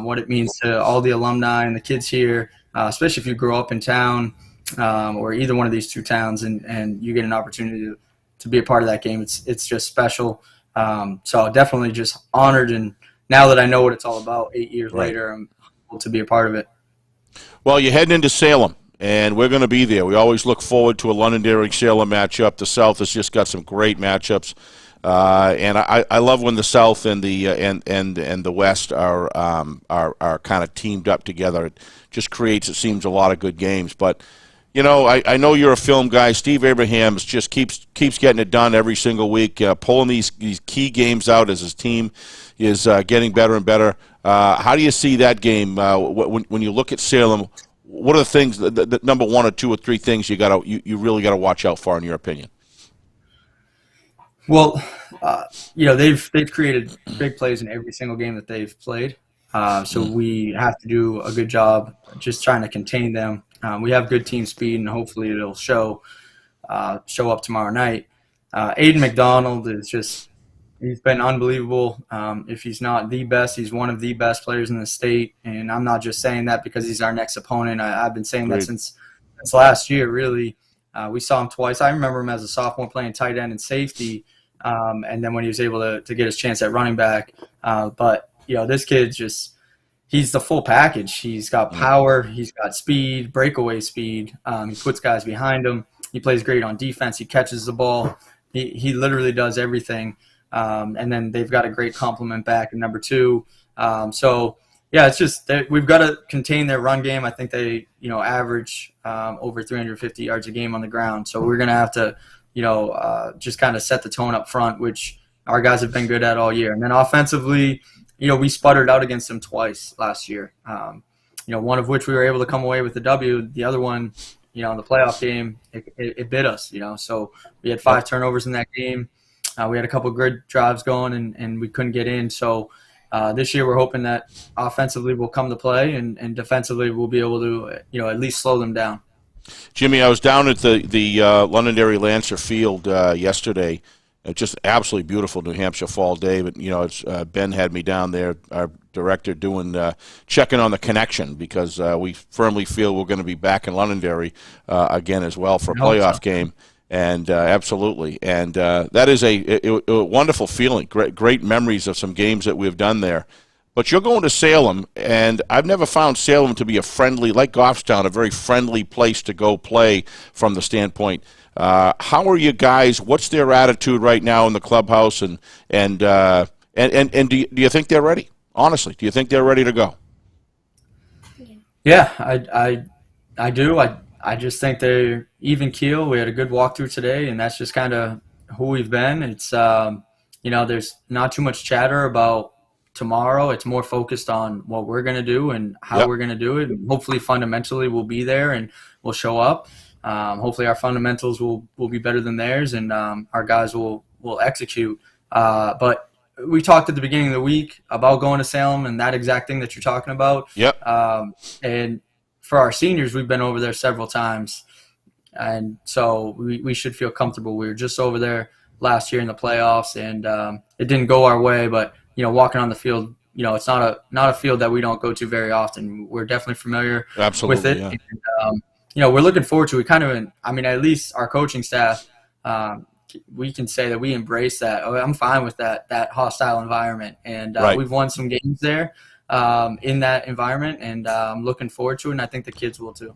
what it means to all the alumni and the kids here, especially if you grow up in town or either one of these two towns and you get an opportunity to be a part of that game. It's just special. So definitely just honored, and now that I know what it's all about 8 years later, I'm able to be a part of it. Well, you're heading into Salem, and we're going to be there. We always look forward to a Londonderry-Salem matchup. The South has just got some great matchups, and I love when the South and the West are kind of teamed up together. It just creates, it seems, a lot of good games. But I know you're a film guy. Steve Abrahams just keeps getting it done every single week, pulling these key games out as his team is getting better and better. How do you see that game when you look at Salem? What are the things, the number one or two or three things you really got to watch out for, in your opinion? Well, they've created big plays in every single game that they've played. So we have to do a good job just trying to contain them. We have good team speed, and hopefully it'll show up tomorrow night. Aiden McDonald he's been unbelievable. If he's not the best, he's one of the best players in the state. And I'm not just saying that because he's our next opponent. I've been saying that since last year, really. We saw him twice. I remember him as a sophomore playing tight end and safety, and then when he was able to get his chance at running back. But this kid he's the full package. He's got power, he's got speed, breakaway speed. He puts guys behind him. He plays great on defense. He catches the ball. He literally does everything. And then they've got a great complement back in number 2. It's just we've got to contain their run game. I think they average over 350 yards a game on the ground. So we're going to have to just kind of set the tone up front, which our guys have been good at all year. And then offensively, we sputtered out against them twice last year. One of which we were able to come away with the W. The other one, in the playoff game, it bit us. So we had 5 turnovers in that game. We had a couple of good drives going, and we couldn't get in. So this year we're hoping that offensively we'll come to play, and defensively we'll be able to at least slow them down. Jimmy, I was down at the Londonderry Lancer Field yesterday. Just absolutely beautiful New Hampshire fall day. But Ben had me down there, our director, doing checking on the connection, because we firmly feel we're going to be back in Londonderry again as well for a playoff game. And absolutely, and that is a wonderful feeling. Great memories of some games that we've done there. But you're going to Salem, and I've never found Salem to be a friendly, like Goffstown, a very friendly place to go play from the standpoint. How are you guys? What's their attitude right now in the clubhouse? And do you think they're ready? Honestly, do you think they're ready to go? Yeah, I do. I just think they're even keel. We had a good walkthrough today, and that's just kind of who we've been. It's there's not too much chatter about tomorrow. It's more focused on what we're going to do and how we're going to do it. And hopefully fundamentally we'll be there and we'll show up. Hopefully our fundamentals will be better than theirs, and our guys will execute. But we talked at the beginning of the week about going to Salem and that exact thing that you're talking about. And for our seniors, we've been over there several times. And so we should feel comfortable. We were just over there last year in the playoffs, and it didn't go our way. But, walking on the field, it's not a field that we don't go to very often. We're definitely familiar with it. Yeah. And, we're looking forward to it. At least our coaching staff, we can say that we embrace that. I'm fine with that hostile environment. And we've won some games there in that environment, and I'm looking forward to it, and I think the kids will too.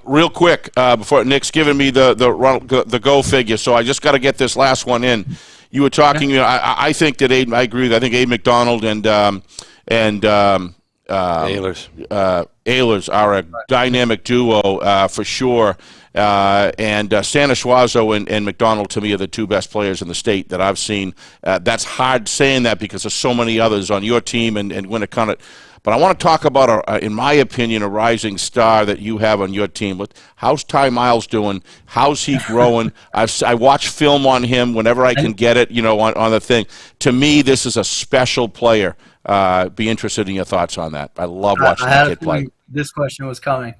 Real quick, before Nick's giving me the go figure, so I just got to get this last one in. You were talking. I think that I agree with. I think Abe McDonald and Ehlers are a dynamic duo for sure. And Stanislazo and McDonald, to me, are the two best players in the state that I've seen. That's hard saying that because there's so many others on your team and Winnicott. But I want to talk about, in my opinion, a rising star that you have on your team. How's Ty Miles doing? How's he growing? I watch film on him whenever I can get it, on the thing. To me, this is a special player. Be interested in your thoughts on that. I love watching that kid play. This question was coming.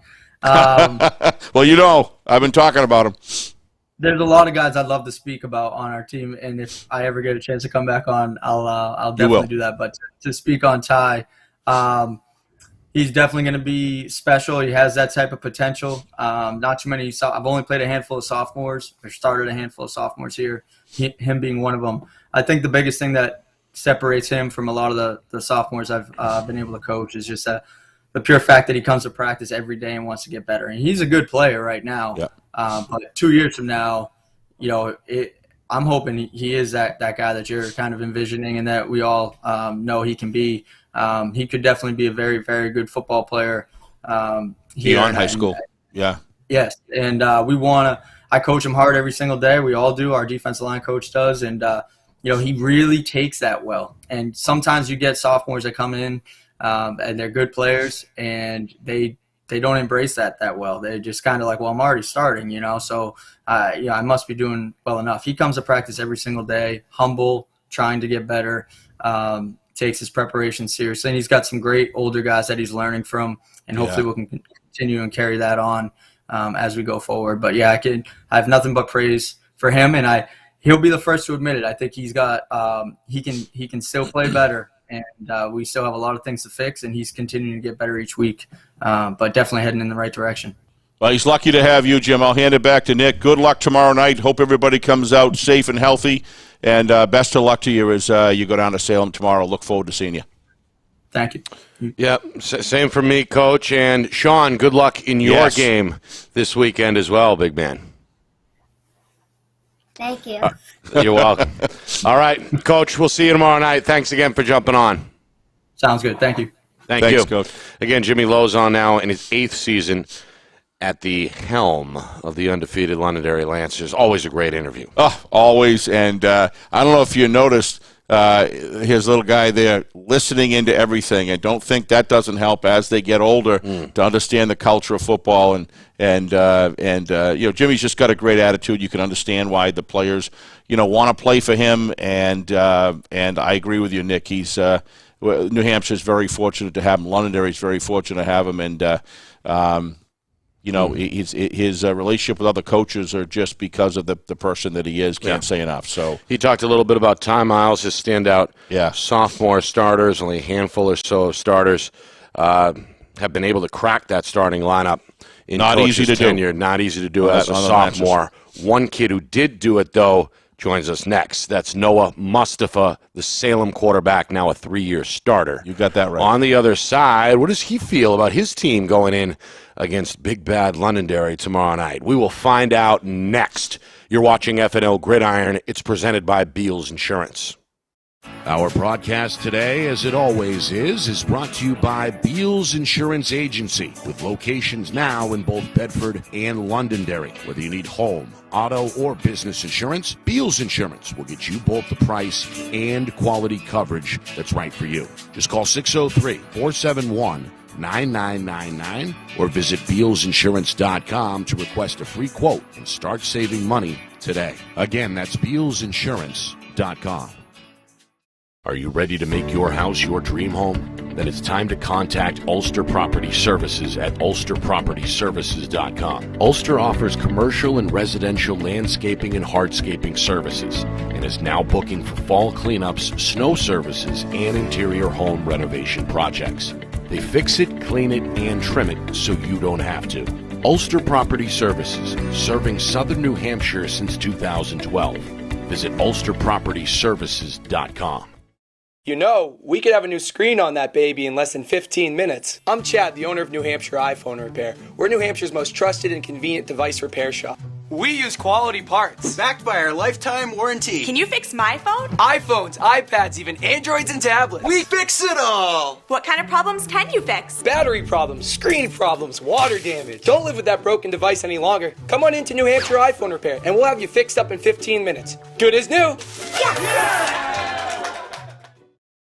Well, I've been talking about him. There's a lot of guys I'd love to speak about on our team, and if I ever get a chance to come back on, I'll definitely do that. But to speak on Ty, he's definitely going to be special. He has that type of potential. Not too many. I've only played a handful of sophomores, or started a handful of sophomores here. Him being one of them. I think the biggest thing that separates him from a lot of the sophomores I've been able to coach is just the pure fact that he comes to practice every day and wants to get better. And he's a good player right now. Yeah. But 2 years from now, I'm hoping he is that guy that you're kind of envisioning and that we all know he can be. He could definitely be a very, very good football player. Beyond high school. Yeah. Yes. And I coach him hard every single day. We all do. Our defensive line coach does. And, he really takes that well. And sometimes you get sophomores that come in and they're good players and they don't embrace that well. They're just kind of like, well, I'm already starting, so I must be doing well enough. He comes to practice every single day, humble, trying to get better, takes his preparation seriously. And he's got some great older guys that he's learning from, and hopefully we can continue and carry that on as we go forward. But I have nothing but praise for him, and he'll be the first to admit it. I think he's got he can still play better, and we still have a lot of things to fix, and he's continuing to get better each week, but definitely heading in the right direction. Well, he's lucky to have you, Jim. I'll hand it back to Nick. Good luck tomorrow night. Hope everybody comes out safe and healthy, and best of luck to you as you go down to Salem tomorrow. Look forward to seeing you. Thank you. Yeah, same for me, Coach. And Sean, good luck in your game this weekend as well, big man. Thank you. You're welcome. All right, Coach, we'll see you tomorrow night. Thanks again for jumping on. Sounds good. Thank you. Thanks, you. Coach. Again, Jimmy Lauzon now in his 8th season at the helm of the undefeated Londonderry Lancers. Always a great interview. Oh, always. And I don't know if you noticed his little guy there listening into everything. And don't think that doesn't help as they get older to understand the culture of football. And Jimmy's just got a great attitude. You can understand why the players, want to play for him. And I agree with you, Nick. He's New Hampshire's very fortunate to have him. Londonderry's very fortunate to have him. And his relationship with other coaches are just because of the person that he is. Can't say enough. So he talked a little bit about Ty Miles, his standout sophomore starters. Only a handful or so of starters have been able to crack that starting lineup. Not easy to do. Not easy to do as a sophomore. One kid who did do it, though, joins us next. That's Noah Mustafa, the Salem quarterback, now a 3-year starter. You got that right. On the other side, what does he feel about his team going in against Big Bad Londonderry tomorrow night? We will find out next. You're watching FNL Gridiron. It's presented by Beals Insurance. Our broadcast today, as it always is brought to you by Beals Insurance Agency, with locations now in both Bedford and Londonderry. Whether you need home, auto, or business insurance, Beals Insurance will get you both the price and quality coverage that's right for you. Just call 603-471-9999 or visit BealsInsurance.com to request a free quote and start saving money today. Again, that's BealsInsurance.com. Are you ready to make your house your dream home? Then it's time to contact Ulster Property Services at ulsterpropertyservices.com. Ulster offers commercial and residential landscaping and hardscaping services and is now booking for fall cleanups, snow services, and interior home renovation projects. They fix it, clean it, and trim it so you don't have to. Ulster Property Services, serving southern New Hampshire since 2012. Visit ulsterpropertyservices.com. You know, we could have a new screen on that baby in less than 15 minutes. I'm Chad, the owner of New Hampshire iPhone Repair. We're New Hampshire's most trusted and convenient device repair shop. We use quality parts. Backed by our lifetime warranty. Can you fix my phone? iPhones, iPads, even Androids and tablets. We fix it all. What kind of problems can you fix? Battery problems, screen problems, water damage. Don't live with that broken device any longer. Come on into New Hampshire iPhone Repair and we'll have you fixed up in 15 minutes. Good as new.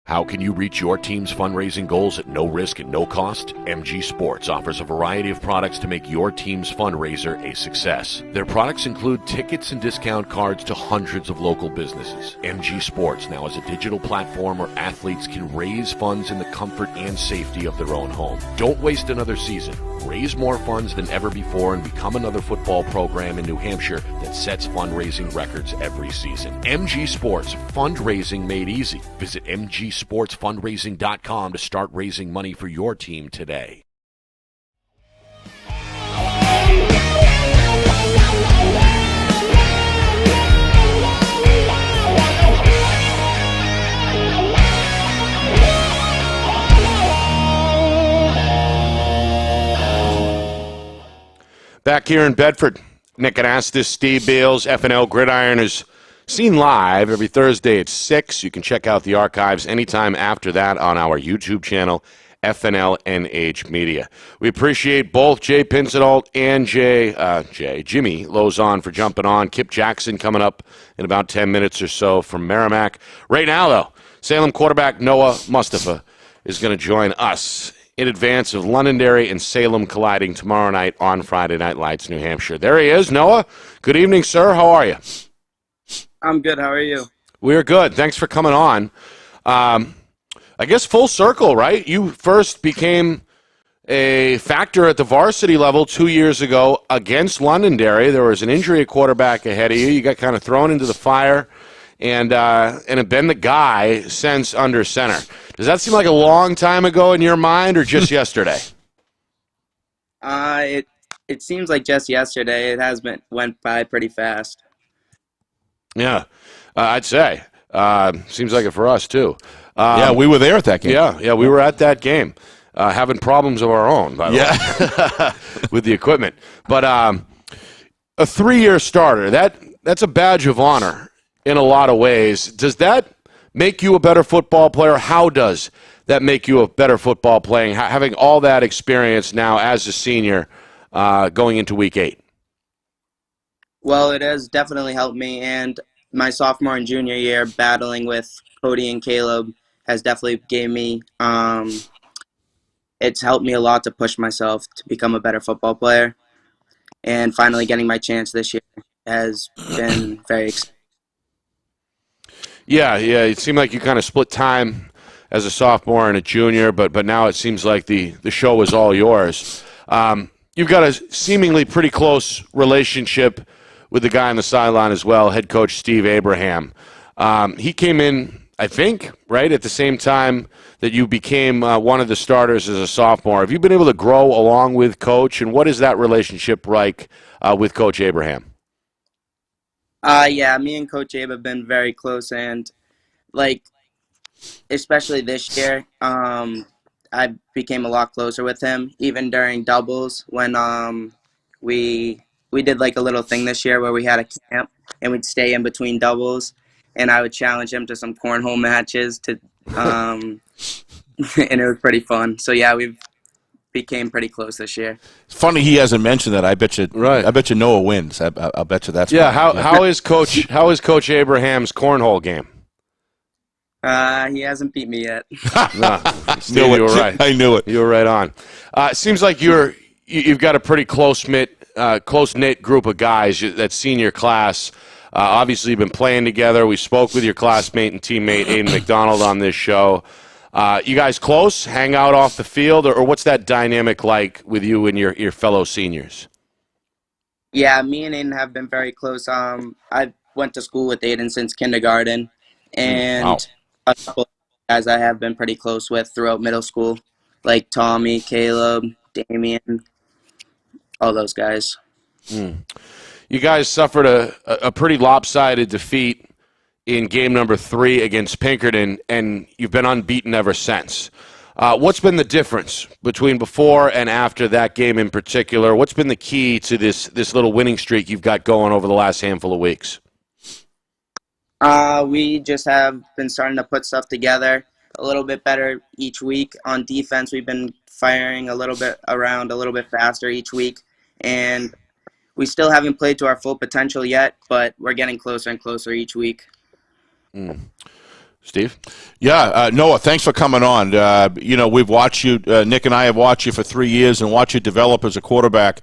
How can you reach your team's fundraising goals at no risk and no cost? MG Sports offers a variety of products to make your team's fundraiser a success. Their products include tickets and discount cards to hundreds of local businesses. MG Sports now has a digital platform where athletes can raise funds in the comfort and safety of their own home. Don't waste another season. Raise more funds than ever before and become another football program in New Hampshire that sets fundraising records every season. MG Sports, fundraising made easy. Visit mgsportsfundraising.com to start raising money for your team today. Back here in Bedford, Nick and Astis, Steve Beals, FNL Gridiron is seen live every Thursday at 6. You can check out the archives anytime after that on our YouTube channel, FNLNH Media. We appreciate both Jay Pinsenault and Jimmy Lauzon for jumping on. Kip Jackson coming up in about 10 minutes or so from Merrimack. Right now, though, Salem quarterback Noah Mustafa is going to join us in advance of Londonderry and Salem colliding tomorrow night on Friday Night Lights, New Hampshire. There he is, Noah. Good evening, sir. How are you? I'm good. How are you? We're good. Thanks for coming on. I guess full circle, right? You first became a factor at the varsity level 2 years ago against Londonderry. There was an injury at quarterback ahead of you. You got kind of thrown into the fire and have been the guy since under center. Does that seem like a long time ago in your mind or just yesterday? It seems like just yesterday. It went by pretty fast. Yeah, I'd say. Seems like it for us, too. Yeah, we were there at that game. Yeah, we were at that game. Having problems of our own, by the way, with the equipment. But a 3-year starter, that's a badge of honor in a lot of ways. Does that make you a better football player? How does that make you a better football player, having all that experience now as a senior going into Week 8? Well, it has definitely helped me, and my sophomore and junior year battling with Cody and Caleb has definitely gave me it's helped me a lot to push myself to become a better football player, and finally getting my chance this year has been very exciting. Yeah, it seemed like you kind of split time as a sophomore and a junior, but now it seems like the show is all yours. You've got a seemingly pretty close relationship with the guy on the sideline as well, head coach Steve Abraham. He came in, I think, right at the same time that you became one of the starters as a sophomore. Have you been able to grow along with Coach, and what is that relationship like with Coach Abraham? Yeah, me and Coach Abe have been very close, and especially this year, I became a lot closer with him, even during doubles when we did a little thing this year where we had a camp and we'd stay in between doubles, and I would challenge him to some cornhole matches and it was pretty fun. So yeah, we've became pretty close this year. It's funny he hasn't mentioned that. I bet you. Right. I bet you Noah wins. I'll bet you that's. Yeah. Funny. How is Coach Abraham's cornhole game? He hasn't beat me yet. No, Steve, you were right. I knew it. You were right on. It seems like you've got a pretty close-knit group of guys, that senior class. Obviously, you've been playing together. We spoke with your classmate and teammate, Aiden McDonald, on this show. You guys close, hang out off the field, or what's that dynamic like with you and your fellow seniors? Yeah, me and Aiden have been very close. I went to school with Aiden since kindergarten, and Wow. a couple of guys I have been pretty close with throughout middle school, like Tommy, Caleb, Damian, all those guys. You guys suffered a pretty lopsided defeat in game number 3 against Pinkerton, and you've been unbeaten ever since. What's been the difference between before and after that game in particular? What's been the key to this little winning streak you've got going over the last handful of weeks? We just have been starting to put stuff together a little bit better each week. On defense, we've been firing a little bit around a little bit faster each week, and we still haven't played to our full potential yet, but we're getting closer and closer each week. Steve? Yeah, Noah, thanks for coming on. We've watched you, Nick and I have watched you for 3 years and watched you develop as a quarterback.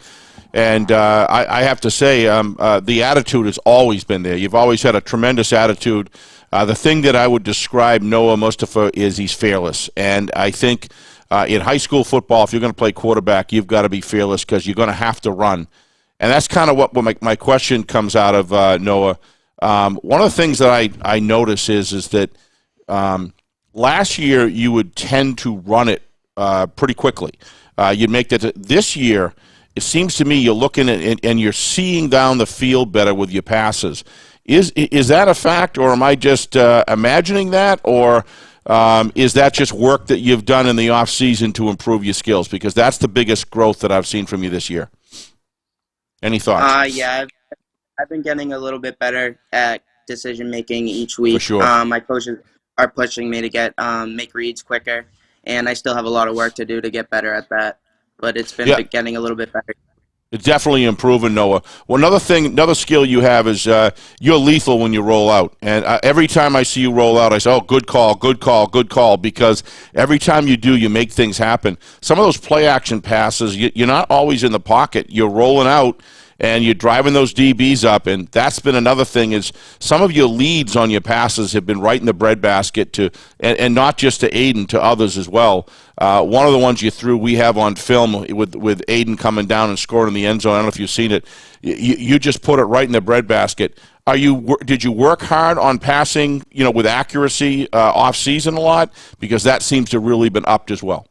And I have to say, the attitude has always been there. You've always had a tremendous attitude. The thing that I would describe Noah Mustafa is he's fearless. And I think in high school football, if you're going to play quarterback, you've got to be fearless because you're going to have to run. And that's kind of what my question comes out of, Noah. One of the things that I notice is that last year you would tend to run it pretty quickly. You'd make that. This year, it seems to me you're looking at and you're seeing down the field better with your passes. Is that a fact, or am I just imagining that, or is that just work that you've done in the off season to improve your skills? Because that's the biggest growth that I've seen from you this year. Any thoughts? Yeah, I've been getting a little bit better at decision making each week. For sure. My coaches are pushing me to make reads quicker, and I still have a lot of work to do to get better at that. But it's been getting a little bit better. It's definitely improving, Noah. Well, another skill you have is you're lethal when you roll out. And every time I see you roll out, I say, oh, good call, good call, good call, because every time you do, you make things happen. Some of those play-action passes, you're not always in the pocket. You're rolling out, and you're driving those DBs up, and that's been another thing is some of your leads on your passes have been right in the breadbasket and not just to Aiden, to others as well. One of the ones you threw, we have on film with Aiden coming down and scoring in the end zone. I don't know if you've seen it. You just put it right in the breadbasket. Did you work hard on passing, with accuracy off season a lot? Because that seems to really been upped as well.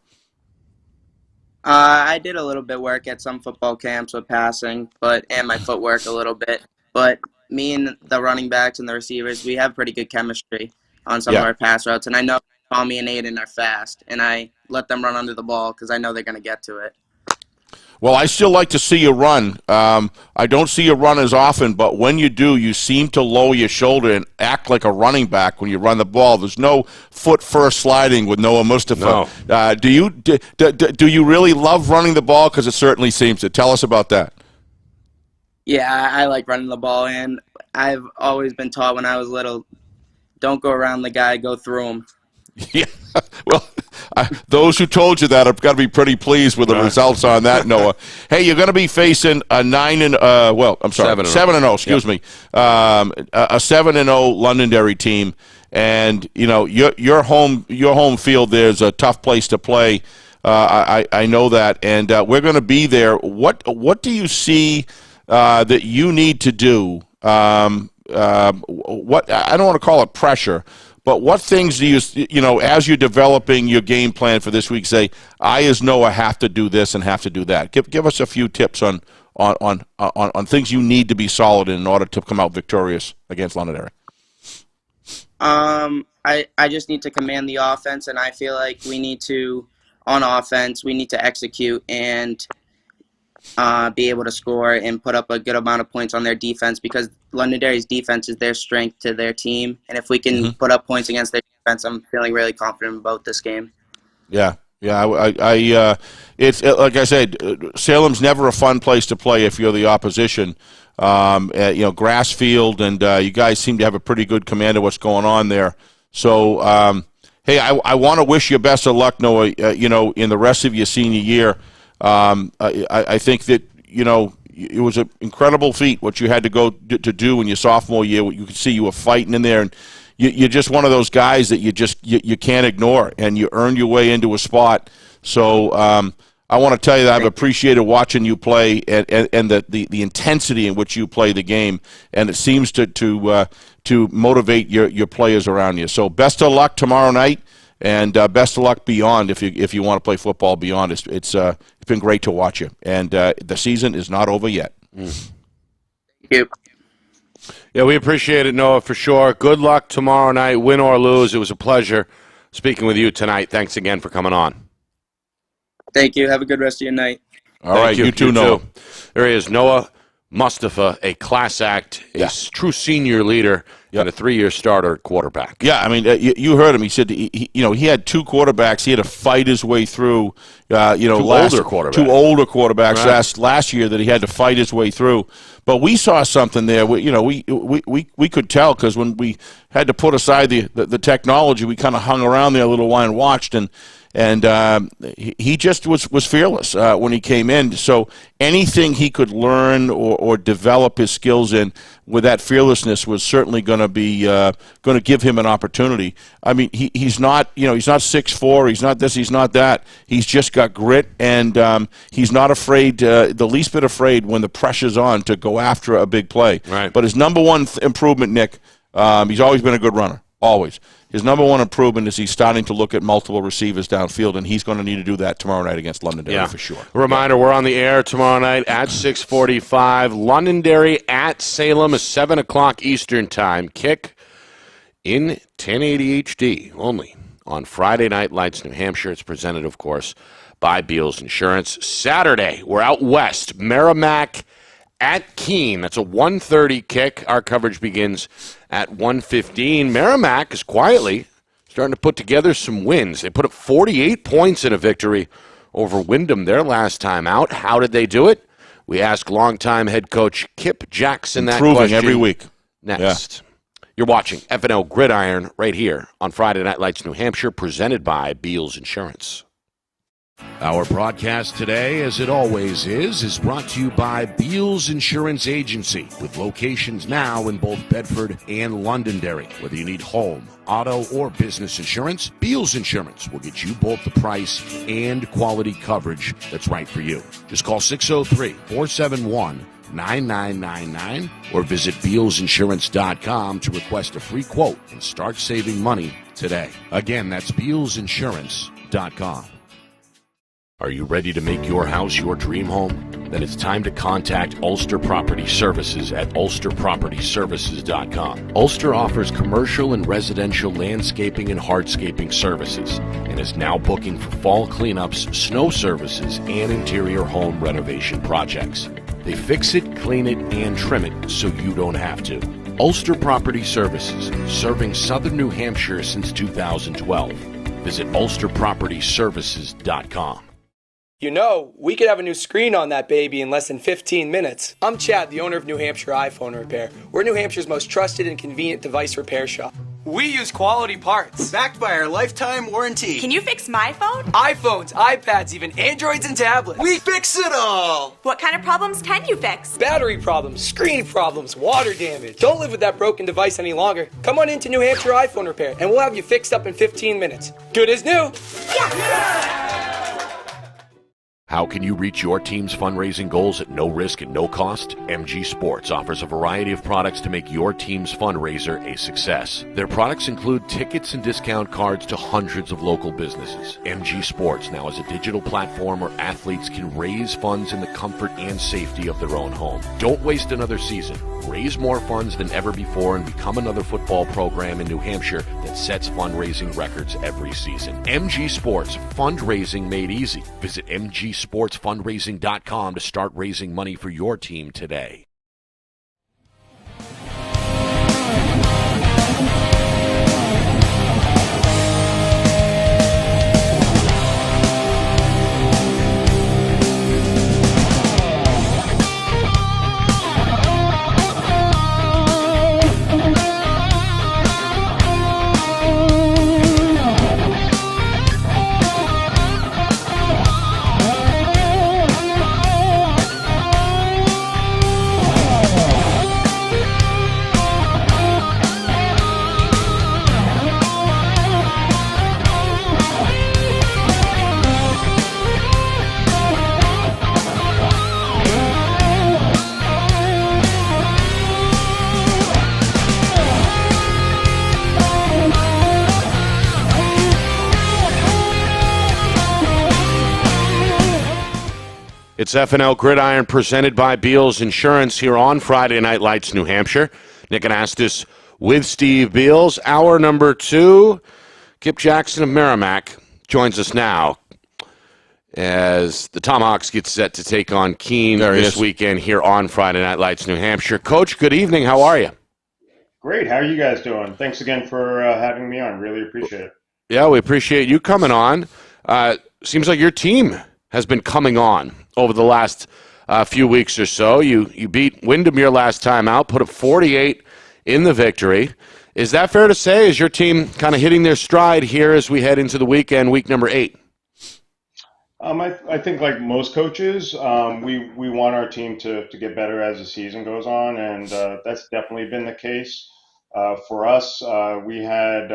I did a little bit work at some football camps with passing, and my footwork a little bit. But me and the running backs and the receivers, we have pretty good chemistry on some of our pass routes. And I know Tommy and Aiden are fast, and I let them run under the ball because I know they're going to get to it. Well, I still like to see you run. I don't see you run as often, but when you do, you seem to lower your shoulder and act like a running back when you run the ball. There's no foot first sliding with Noah Mustafa. No. Do you really love running the ball? Because it certainly seems to. Tell us about that. Yeah, I like running the ball, and I've always been taught when I was little, don't go around the guy, go through him. Yeah, well, those who told you that have got to be pretty pleased with the results on that, Noah. Hey, you're going to be facing a 7-0. Excuse me, a 7-0 Londonderry team, and your home field there's a tough place to play. I know that, and we're going to be there. What do you see that you need to do? What I don't want to call it pressure. But what things do you as you're developing your game plan for this week, say, I as Noah have to do this and have to do that? Give us a few tips on things you need to be solid in order to come out victorious against Londonderry. I just need to command the offense, and I feel like on offense, we need to execute, and be able to score and put up a good amount of points on their defense, because Londonderry's defense is their strength to their team. And if we can put up points against their defense, I'm feeling really confident about this game. Yeah. It's like I said, Salem's never a fun place to play if you're the opposition. Grass field, and you guys seem to have a pretty good command of what's going on there. So, hey, I want to wish you best of luck, Noah. In the rest of your senior year. I think that, it was an incredible feat what you had to go to do in your sophomore year. You could see you were fighting in there, and you're just one of those guys that you can't ignore, and you earned your way into a spot. So I want to tell you that I've appreciated watching you play and the intensity in which you play the game, and it seems to motivate your players around you. So best of luck tomorrow night. And best of luck beyond if you want to play football beyond. It's been great to watch you, and the season is not over yet. Thank you. Yeah, we appreciate it, Noah, for sure. Good luck tomorrow night, win or lose. It was a pleasure speaking with you tonight. Thanks again for coming on. Thank you. Have a good rest of your night. All right, you too, Noah. There he is, Noah Mustafa, a class act, a true senior leader, and a 3-year starter quarterback. Yeah, I mean, you heard him. He said he had two quarterbacks. He had to fight his way through. Two older quarterbacks last year that he had to fight his way through. But we saw something there. We could tell, because when we had to put aside the technology, we kind of hung around there a little while and watched, and he just was fearless when he came in. So anything he could learn or develop his skills in with that fearlessness was certainly going to give him an opportunity. I mean, he's not 6'4", he's not this, he's not that. He's just got grit, and he's not afraid, the least bit afraid when the pressure's on to go after a big play. Right. But his number one improvement, Nick, he's always been a good runner, always. His number one improvement is he's starting to look at multiple receivers downfield, and he's going to need to do that tomorrow night against Londonderry for sure. A reminder, we're on the air tomorrow night at 6:45. Londonderry at Salem is 7 o'clock Eastern Time. Kick in 1080 HD only on Friday Night Lights, New Hampshire. It's presented, of course, by Beals Insurance. Saturday, we're out west, Merrimack at Keene. That's a 1:30 kick. Our coverage begins at 1:15. Merrimack is quietly starting to put together some wins. They put up 48 points in a victory over Wyndham their last time out. How did they do it? We ask longtime head coach Kip Jackson that question. Improving every week. Next. Yeah. You're watching FNL Gridiron right here on Friday Night Lights, New Hampshire, presented by Beals Insurance. Our broadcast today, as it always is brought to you by Beals Insurance Agency, with locations now in both Bedford and Londonderry. Whether you need home, auto, or business insurance, Beals Insurance will get you both the price and quality coverage that's right for you. Just call 603-471-9999 or visit BealsInsurance.com to request a free quote and start saving money today. Again, that's BealsInsurance.com. Are you ready to make your house your dream home? Then it's time to contact Ulster Property Services at ulsterpropertyservices.com. Ulster offers commercial and residential landscaping and hardscaping services and is now booking for fall cleanups, snow services, and interior home renovation projects. They fix it, clean it, and trim it so you don't have to. Ulster Property Services, serving southern New Hampshire since 2012. Visit ulsterpropertyservices.com. You know, we could have a new screen on that baby in less than 15 minutes. I'm Chad, the owner of New Hampshire iPhone Repair. We're New Hampshire's most trusted and convenient device repair shop. We use quality parts. Backed by our lifetime warranty. Can you fix my phone? iPhones, iPads, even Androids and tablets. We fix it all! What kind of problems can you fix? Battery problems, screen problems, water damage. Don't live with that broken device any longer. Come on into New Hampshire iPhone Repair and we'll have you fixed up in 15 minutes. Good as new. Yeah. How can you reach your team's fundraising goals at no risk and no cost? MG Sports offers a variety of products to make your team's fundraiser a success. Their products include tickets and discount cards to hundreds of local businesses. MG Sports now has a digital platform where athletes can raise funds in the comfort and safety of their own home. Don't waste another season. Raise more funds than ever before and become another football program in New Hampshire that sets fundraising records every season. MG Sports, fundraising made easy. Visit MG SportsFundraising.com to start raising money for your team today. It's FNL Gridiron presented by Beals Insurance here on Friday Night Lights, New Hampshire. Nick Anastas with Steve Beals. Hour number 2, Kip Jackson of Merrimack joins us now as the Tomahawks get set to take on Keene this weekend here on Friday Night Lights, New Hampshire. Coach, good evening. How are you? Great. How are you guys doing? Thanks again for having me on. Really appreciate it. Yeah, we appreciate you coming on. Seems like your team has been coming on over the last few weeks or so. You beat Wyndham your last time out, put up 48 in the victory. Is that fair to say? Is your team kind of hitting their stride here as we head into the weekend, week number 8? I think like most coaches, we want our team to get better as the season goes on, and that's definitely been the case. For us, we had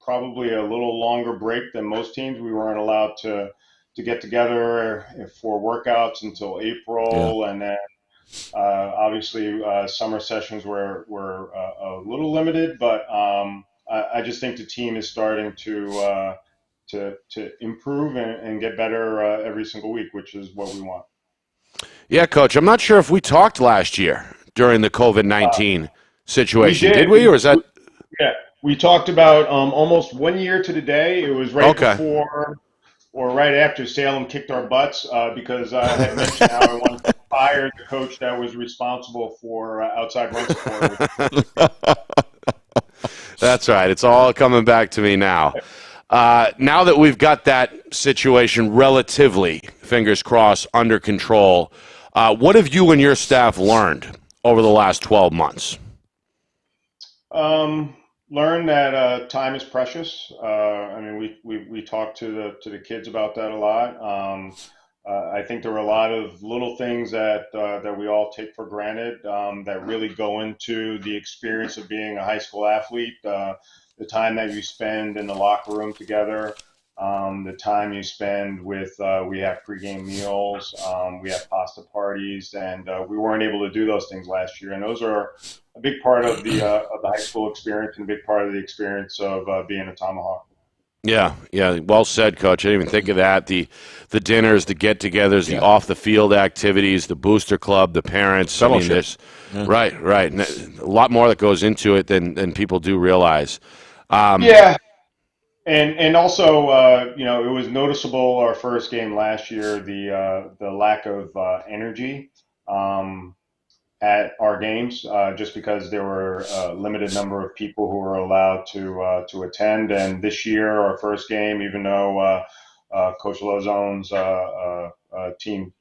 probably a little longer break than most teams. We weren't allowed to get together for workouts until April, and then obviously summer sessions were a little limited. But I just think the team is starting to improve and get better every single week, which is what we want. Yeah, Coach. I'm not sure if we talked last year during the COVID-19 situation. Did we, or is that? Yeah, we talked about almost 1 year to the day. It was right before or right after Salem kicked our butts because I had mentioned how I wanted to fire the coach that was responsible for outside run support. That's right. It's all coming back to me now. Now that we've got that situation relatively, fingers crossed, under control, what have you and your staff learned over the last 12 months? Learn that time is precious. I mean, we talked to the kids about that a lot. I think there were a lot of little things that we all take for granted that really go into the experience of being a high school athlete. The time that you spend in the locker room together, the time you spend with, we have pregame meals, we have pasta parties, and we weren't able to do those things last year. And those are a big part of the high school experience and a big part of the experience of being a Tomahawk. Yeah, well said, Coach. I didn't even think of that. The dinners, the get-togethers, the off-the-field activities, the booster club, the parents. Fellowship. Right. And a lot more that goes into it than people do realize. And also, it was noticeable our first game last year, the lack of energy at our games, just because there were a limited number of people who were allowed to attend. And this year, our first game, even though Coach Lauzon's team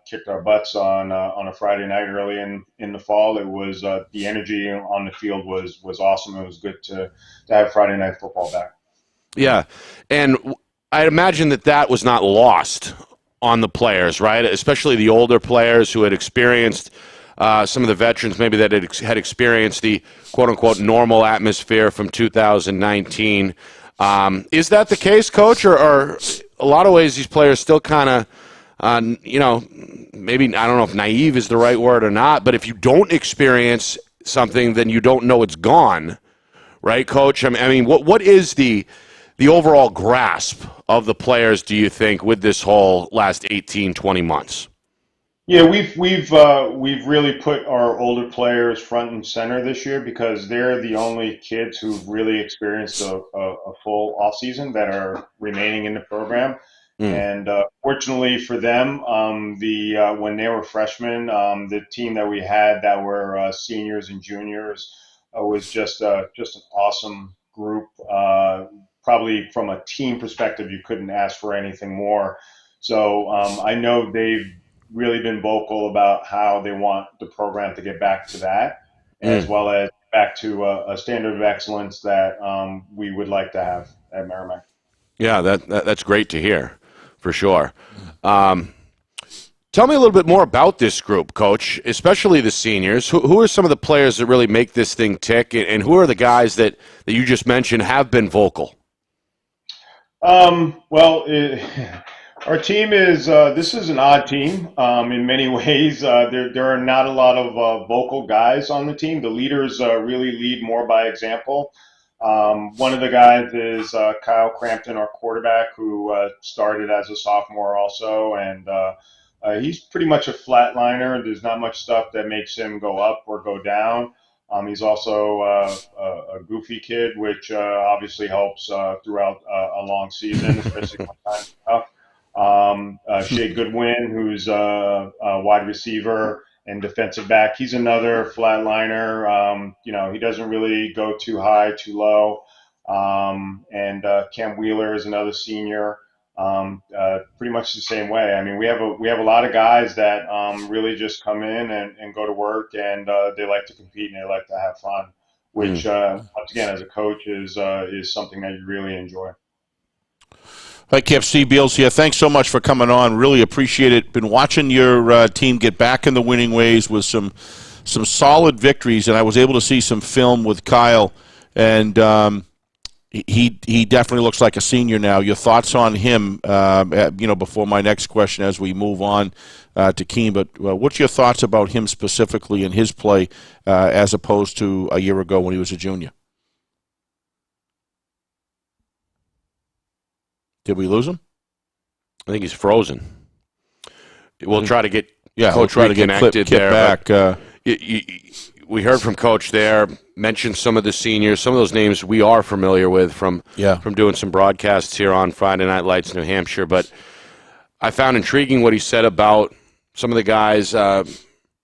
kicked our butts on a Friday night early in the fall, it was the energy on the field was awesome. It was good to have Friday night football back. Yeah, and I imagine that was not lost on the players, right? Especially the older players who had experienced some of the veterans maybe that had experienced the quote-unquote normal atmosphere from 2019. Is that the case, Coach, or a lot of ways these players still kind of, maybe, I don't know if naive is the right word or not, but if you don't experience something, then you don't know it's gone, right, Coach? I mean, what is the overall grasp of the players, do you think, with this whole last 18, 20 months? Yeah, we've really put our older players front and center this year because they're the only kids who've really experienced a full off season that are remaining in the program. And fortunately for them, when they were freshmen, the team that we had that were seniors and juniors was just an awesome group. Probably from a team perspective, you couldn't ask for anything more. So I know they've really been vocal about how they want the program to get back to that, as well as back to a standard of excellence that we would like to have at Merrimack. Yeah, that's great to hear, for sure. Tell me a little bit more about this group, Coach, especially the seniors. Who are some of the players that really make this thing tick, and who are the guys that you just mentioned have been vocal? Our team is this is an odd team in many ways. There are not a lot of vocal guys on the team. The leaders really lead more by example. One of the guys is Kyle Crampton, our quarterback, who started as a sophomore also, and he's pretty much a flatliner. There's not much stuff that makes him go up or go down. He's also a goofy kid, which obviously helps throughout a long season, especially when times are tough. Shea Goodwin, who's a wide receiver and defensive back, he's another flatliner. He doesn't really go too high, too low. And Cam Wheeler is another senior. Pretty much the same way. I mean, we have a lot of guys that really just come in and go to work, and they like to compete and they like to have fun, which once again, as a coach, is something that you really enjoy. Hi, Kip. Steve Beals here. Thanks so much for coming on. Really appreciate it. Been watching your team get back in the winning ways with some solid victories, and I was able to see some film with Kyle, and he definitely looks like a senior now. Your thoughts on him, before my next question as we move on to Keene, but what's your thoughts about him specifically in his play as opposed to a year ago when he was a junior? Did we lose him? I think he's frozen. We'll try to get Coach we'll try to get reconnected Kip there. Back. We heard from Coach there, mentioned some of the seniors, some of those names we are familiar with from doing some broadcasts here on Friday Night Lights, New Hampshire. But I found intriguing what he said about some of the guys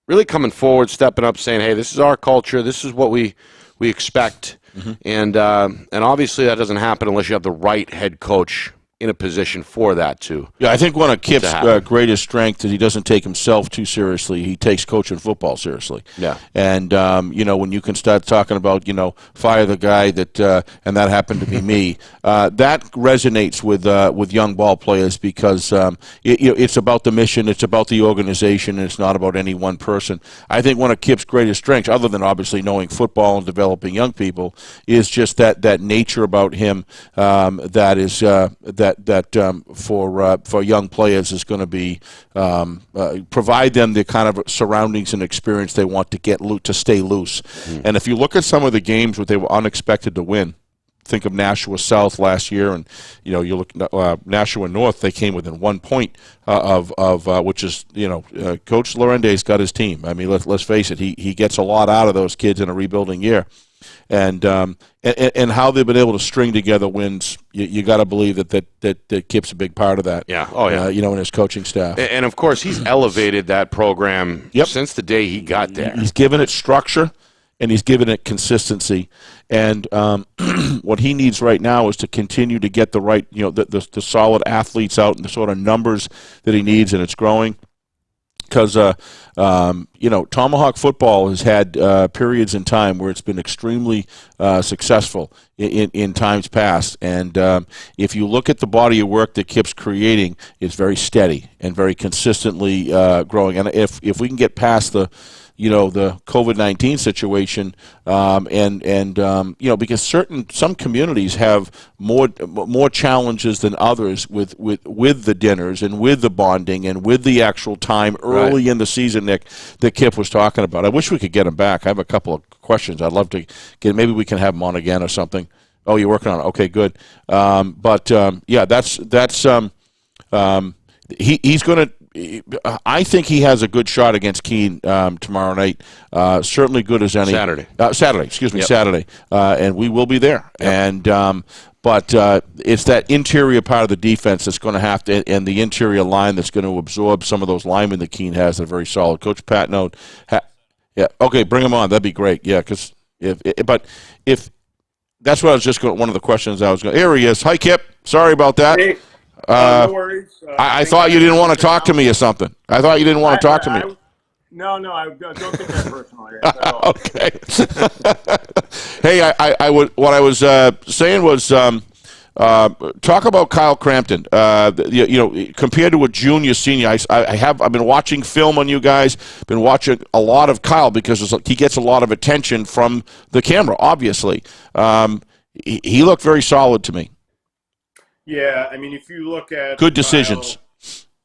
really coming forward, stepping up, saying, hey, this is our culture, this is what we expect. And obviously that doesn't happen unless you have the right head coach in a position for that too. Yeah, I think one of Kip's greatest strengths is he doesn't take himself too seriously. He takes coaching football seriously. Yeah. And, when you can start talking about, fire the guy that, and that happened to be me, that resonates with young ball players because it's about the mission, it's about the organization, and it's not about any one person. I think one of Kip's greatest strengths, other than obviously knowing football and developing young people, is just that nature about him that is for young players is going to be provide them the kind of surroundings and experience they want to get to stay loose. And if you look at some of the games where they were unexpected to win, think of Nashua South last year, and you look at Nashua North. They came within 1 point of which is Coach Lorende's got his team. I mean, let's face it, he gets a lot out of those kids in a rebuilding year. And how they've been able to string together wins, you got to believe that Kip's a big part of that. Yeah, oh yeah. In his coaching staff, and of course he's elevated that program since the day he got there. He's given it structure, and he's given it consistency. And what he needs right now is to continue to get the right, the solid athletes out and the sort of numbers that he needs, and it's growing. Because Tomahawk football has had periods in time where it's been extremely successful in times past, and if you look at the body of work that Kip's creating, it's very steady and very consistently growing. And if we can get past the COVID-19 situation, because some communities have more challenges than others with the dinners and with the bonding and with the actual time early in the season, Nick, that Kip was talking about. I wish we could get him back. I have a couple of questions. I'd love to get. Maybe we can have him on again or something. Oh, you're working on it. Okay, good. He's going to. I think he has a good shot against Keene tomorrow night. Certainly good as any. Saturday. Saturday. And we will be there. Yep. And but it's that interior part of the defense that's going to have to, and the interior line that's going to absorb some of those linemen that Keene has. They're very solid. Coach Patnaud, okay, bring him on. That'd be great. Yeah, because if that's what I was just going. One of the questions I was going. Here he is. Hi, Kip. Sorry about that. Hey, no worries. I thought you didn't want to talk to me or something. I thought you didn't want to talk to me. No, I don't think that's personal. Okay. Hey, what I was saying was talk about Kyle Crampton. Compared to a junior, senior, I've been watching film on you guys. Been watching a lot of Kyle because he gets a lot of attention from the camera. Obviously, he looked very solid to me. Yeah, I mean, if you look at good decisions. Kyle,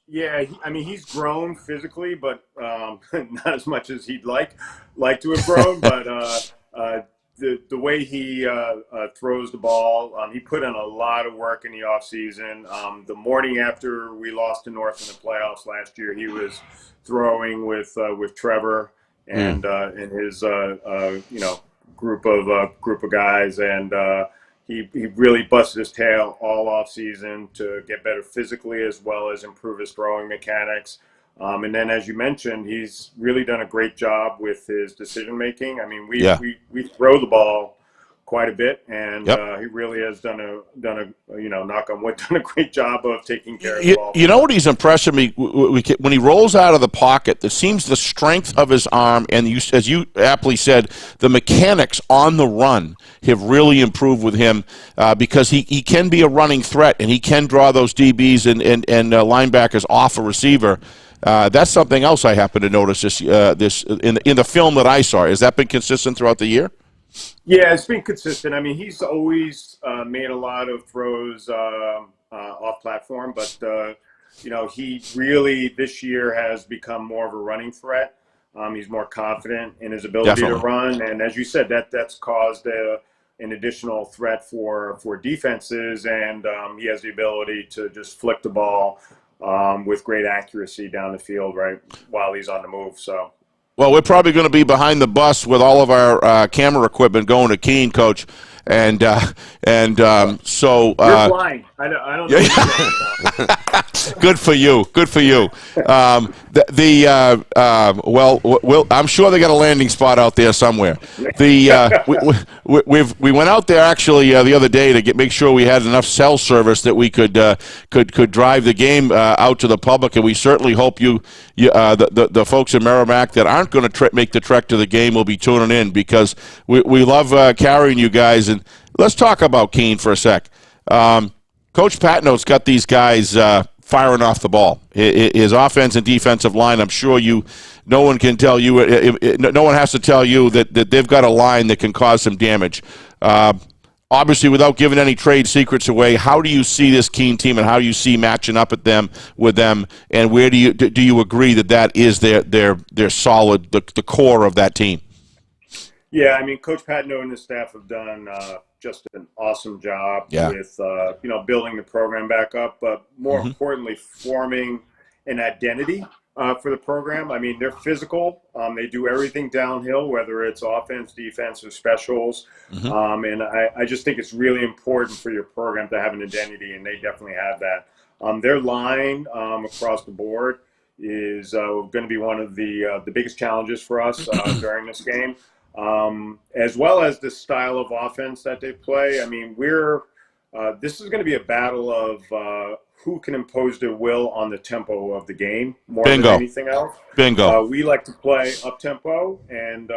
yeah, he's grown physically, but not as much as he'd like to have grown. But the way he throws the ball, he put in a lot of work in the offseason. The morning after we lost to North in the playoffs last year, he was throwing with Trevor and his group of guys, and he really busted his tail all off season to get better physically as well as improve his throwing mechanics. And then, as you mentioned, he's really done a great job with his decision making. I mean, we throw the ball quite a bit, and he really has done a knock on wood, done a great job of taking care of the ball. You know what he's impressing me when he rolls out of the pocket? It seems the strength of his arm, and as you aptly said, the mechanics on the run have really improved with him because he can be a running threat, and he can draw those DBs and linebackers off a receiver. That's something else I happen to notice this in the film that I saw. Has that been consistent throughout the year? Yeah, it's been consistent. I mean, he's always made a lot of throws off platform, but he really this year has become more of a running threat. He's more confident in his ability to run, and as you said, that's caused an additional threat for defenses, and he has the ability to just flick the ball with great accuracy down the field right while he's on the move. So. Well, we're probably going to be behind the bus with all of our camera equipment going to Keene, Coach, and so you're blind. I don't know. What you're talking about. Good for you. Good for you. I'm sure they got a landing spot out there somewhere. We went out there actually the other day to make sure we had enough cell service that we could drive the game out to the public, and we certainly hope the folks in Merrimack that aren't going to make the trek to the game will be tuning in because we love carrying you guys. And let's talk about Keene for a sec. Coach Patnaud's got these guys firing off the ball. His offense and defensive line, I'm sure no one can tell you, no one has to tell you that they've got a line that can cause some damage. Obviously, without giving any trade secrets away, how do you see this Keene team and how do you see matching up with them, and where do you agree that is their solid, the core of that team? Yeah, I mean, Coach Patnaud and his staff have done just an awesome job with building the program back up, but more importantly, forming an identity for the program. I mean, they're physical. They do everything downhill, whether it's offense, defense, or specials. And I just think it's really important for your program to have an identity, and they definitely have that. Their line across the board is going to be one of the biggest challenges for us during this game. As well as the style of offense that they play. I mean, this is going to be a battle of who can impose their will on the tempo of the game more than anything else. Bingo. We like to play up tempo, and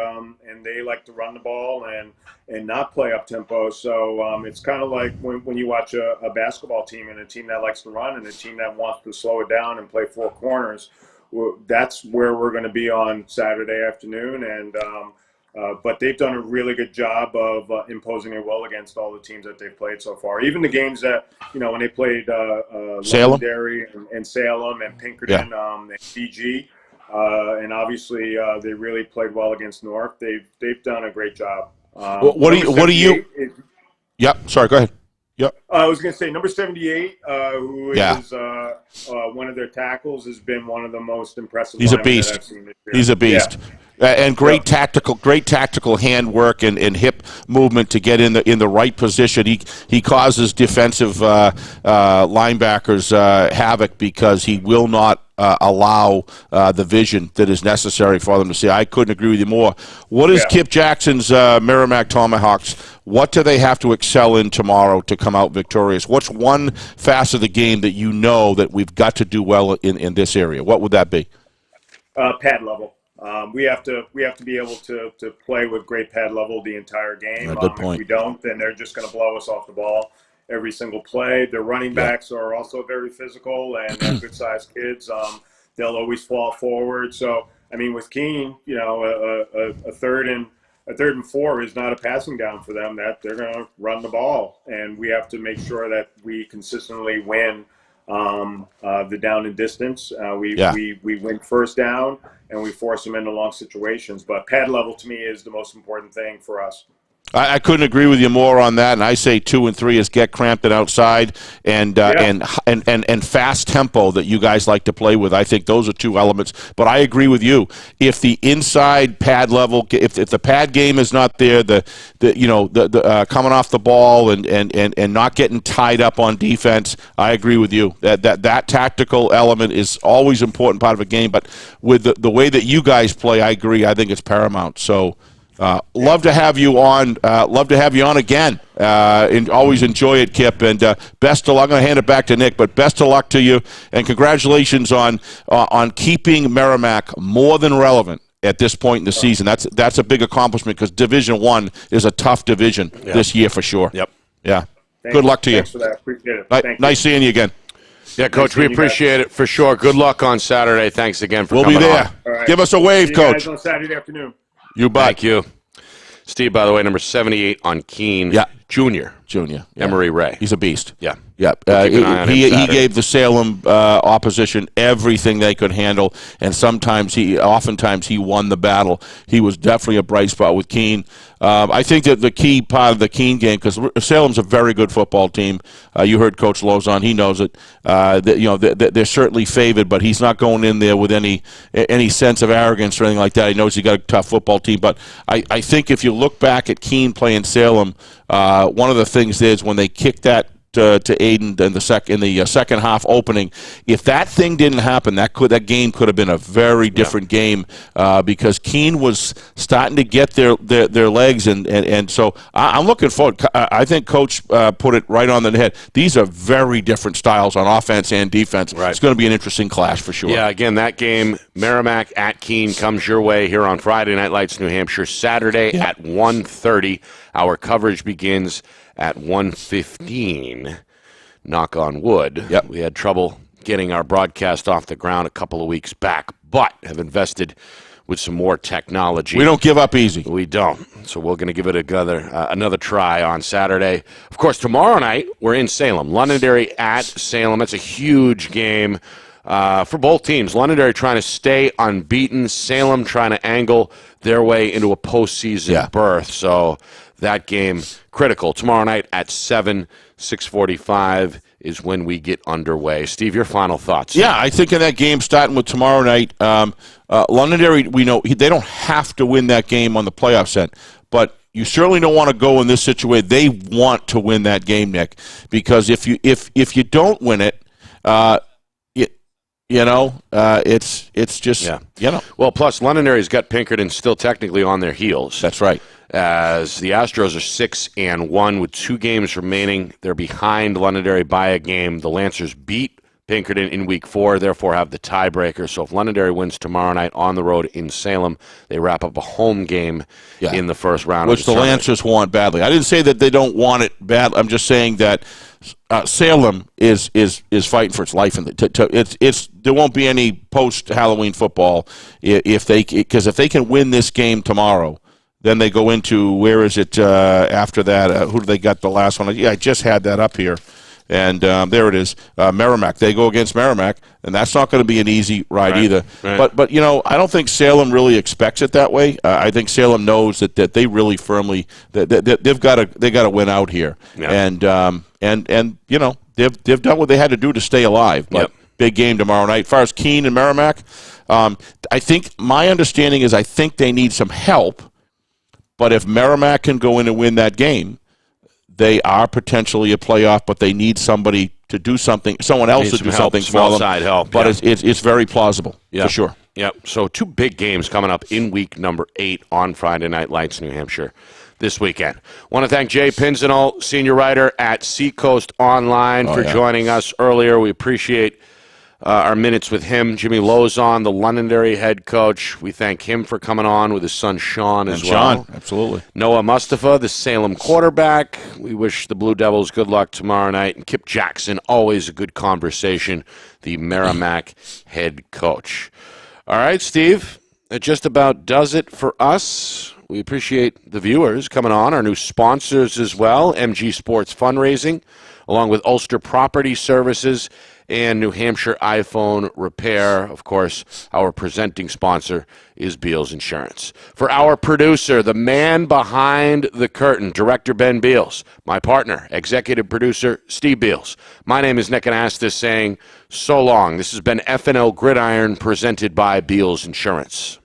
they like to run the ball and not play up tempo. So it's kind of like when you watch a basketball team and a team that likes to run and a team that wants to slow it down and play four corners. That's where we're going to be on Saturday afternoon, and but they've done a really good job of imposing their will against all the teams that they've played so far. Even the games that, when they played Londonderry and Salem and Pinkerton and BG, and obviously they really played well against North. Yep, sorry, go ahead. Yep. I was going to say number 78, who is one of their tackles, has been one of the most impressive. He's a linemen beast. that I've seen this year. He's a beast. And great tactical hand work and hip movement to get in the right position. He causes defensive linebackers havoc because he will not allow the vision that is necessary for them to see. I couldn't agree with you more. What is Kip Jackson's Merrimack Tomahawks? What do they have to excel in tomorrow to come out victorious? What's one facet of the game that you know that we've got to do well in this area? What would that be? Pad level. We have to be able to play with great pad level the entire game. Good point. If we don't, then they're just going to blow us off the ball every single play. Their running backs are also very physical and they're good-sized kids. They'll always fall forward. So, I mean, with Keene, a third and 4 is not a passing down for them. That they're going to run the ball, and we have to make sure that we consistently win the down and distance. We win first down, and we force them into long situations. But pad level to me is the most important thing for us. I couldn't agree with you more on that, and I say 2 and 3 is get cramped and outside and fast tempo that you guys like to play with. I think those are 2 elements. But I agree with you. If the inside pad level, if the pad game is not there, the coming off the ball and not getting tied up on defense, I agree with you. That tactical element is always an important part of a game. But with the way that you guys play, I agree. I think it's paramount. So. Love to have you on. Love to have you on again. And always enjoy it, Kip. And best of luck. I'm going to hand it back to Nick, but best of luck to you. And congratulations on keeping Merrimack more than relevant at this point in the season. That's a big accomplishment because Division I is a tough division this year for sure. Yep. Yeah. Good luck to you. Thanks for that. Appreciate it. Nice seeing you again. Yeah, Coach, we appreciate it for sure. Good luck on Saturday. Thanks again for coming on. We'll be there. Right. Give us a wave, See you Coach. guys on Saturday afternoon. You bet. Thank you. Steve, by the way, number 78 on Keene. Yeah. Junior. Yeah. Emery Ray. He's a beast. Yeah. Yeah. He gave the Salem opposition everything they could handle, and oftentimes he won the battle. He was definitely a bright spot with Keene. I think that the key part of the Keene game, because Salem's a very good football team. You heard Coach Lauzon; he knows it. They're certainly favored, but he's not going in there with any sense of arrogance or anything like that. He knows he got a tough football team. But I think if you look back at Keene playing Salem, one of the things is when they kicked that to Aiden in the second half opening. If that thing didn't happen, that game could have been a very different game because Keene was starting to get their legs and so I'm looking forward. I think Coach put it right on the head. These are very different styles on offense and defense. Right. It's going to be an interesting clash for sure. Yeah, again, that game, Merrimack at Keene, comes your way here on Friday Night Lights, New Hampshire, Saturday at 1:30. Our coverage begins at 1:15. Knock on wood. Yep. We had trouble getting our broadcast off the ground a couple of weeks back, but have invested with some more technology. We don't give up easy. We don't. So we're going to give it another try on Saturday. Of course, tomorrow night, we're in Salem. Londonderry at Salem. That's a huge game for both teams. Londonderry trying to stay unbeaten. Salem trying to angle their way into a postseason berth. So that game critical. Tomorrow night at 7, 6:45 is when we get underway. Steve, your final thoughts? Yeah, I think in that game starting with tomorrow night, Londonderry, we know they don't have to win that game on the playoff set, but you certainly don't want to go in this situation. They want to win that game, Nick, because if you don't win it, it's just Well, plus Londonderry's got Pinkerton still technically on their heels. That's right. As the Astros are 6-1 with 2 games remaining. They're behind Londonderry by a game. The Lancers beat Pinkerton in Week 4, therefore have the tiebreaker. So if Londonderry wins tomorrow night on the road in Salem, they wrap up a home game in the first round. Which the Lancers want badly. I didn't say that they don't want it bad. I'm just saying that Salem is fighting for its life. There won't be any post-Halloween football because if they can win this game tomorrow, then they go into, where is it after that? Who do they got the last one? Yeah, I just had that up here. And there it is, Merrimack. They go against Merrimack, and that's not going to be an easy ride either. Right. But I don't think Salem really expects it that way. I think Salem knows that they really firmly that they've got to win out here. Yeah. And they've done what they had to do to stay alive. But big game tomorrow night. As far as Keene and Merrimack, I think my understanding is they need some help. But if Merrimack can go in and win that game, they are potentially a playoff, but they need somebody to do something, someone else to do something for them. Outside help. But it's very plausible, for sure. Yep. So 2 big games coming up in week number 8 on Friday Night Lights, New Hampshire, this weekend. Want to thank Jay Pinsenault, senior writer at Seacoast Online, for joining us earlier. We appreciate our minutes with him. Jimmy Lauzon, the Londonderry head coach. We thank him for coming on with his son Sean as well. Sean, absolutely. Noah Mustafa, the Salem quarterback. We wish the Blue Devils good luck tomorrow night. And Kip Jackson, always a good conversation, the Merrimack head coach. All right, Steve, that just about does it for us. We appreciate the viewers coming on, our new sponsors as well, MG Sports Fundraising, along with Ulster Property Services and New Hampshire iPhone Repair. Of course, our presenting sponsor is Beals Insurance. For our producer, the man behind the curtain, Director Ben Beals, my partner, Executive Producer Steve Beals. My name is Nick Anastas saying so long. This has been FNL Gridiron presented by Beals Insurance.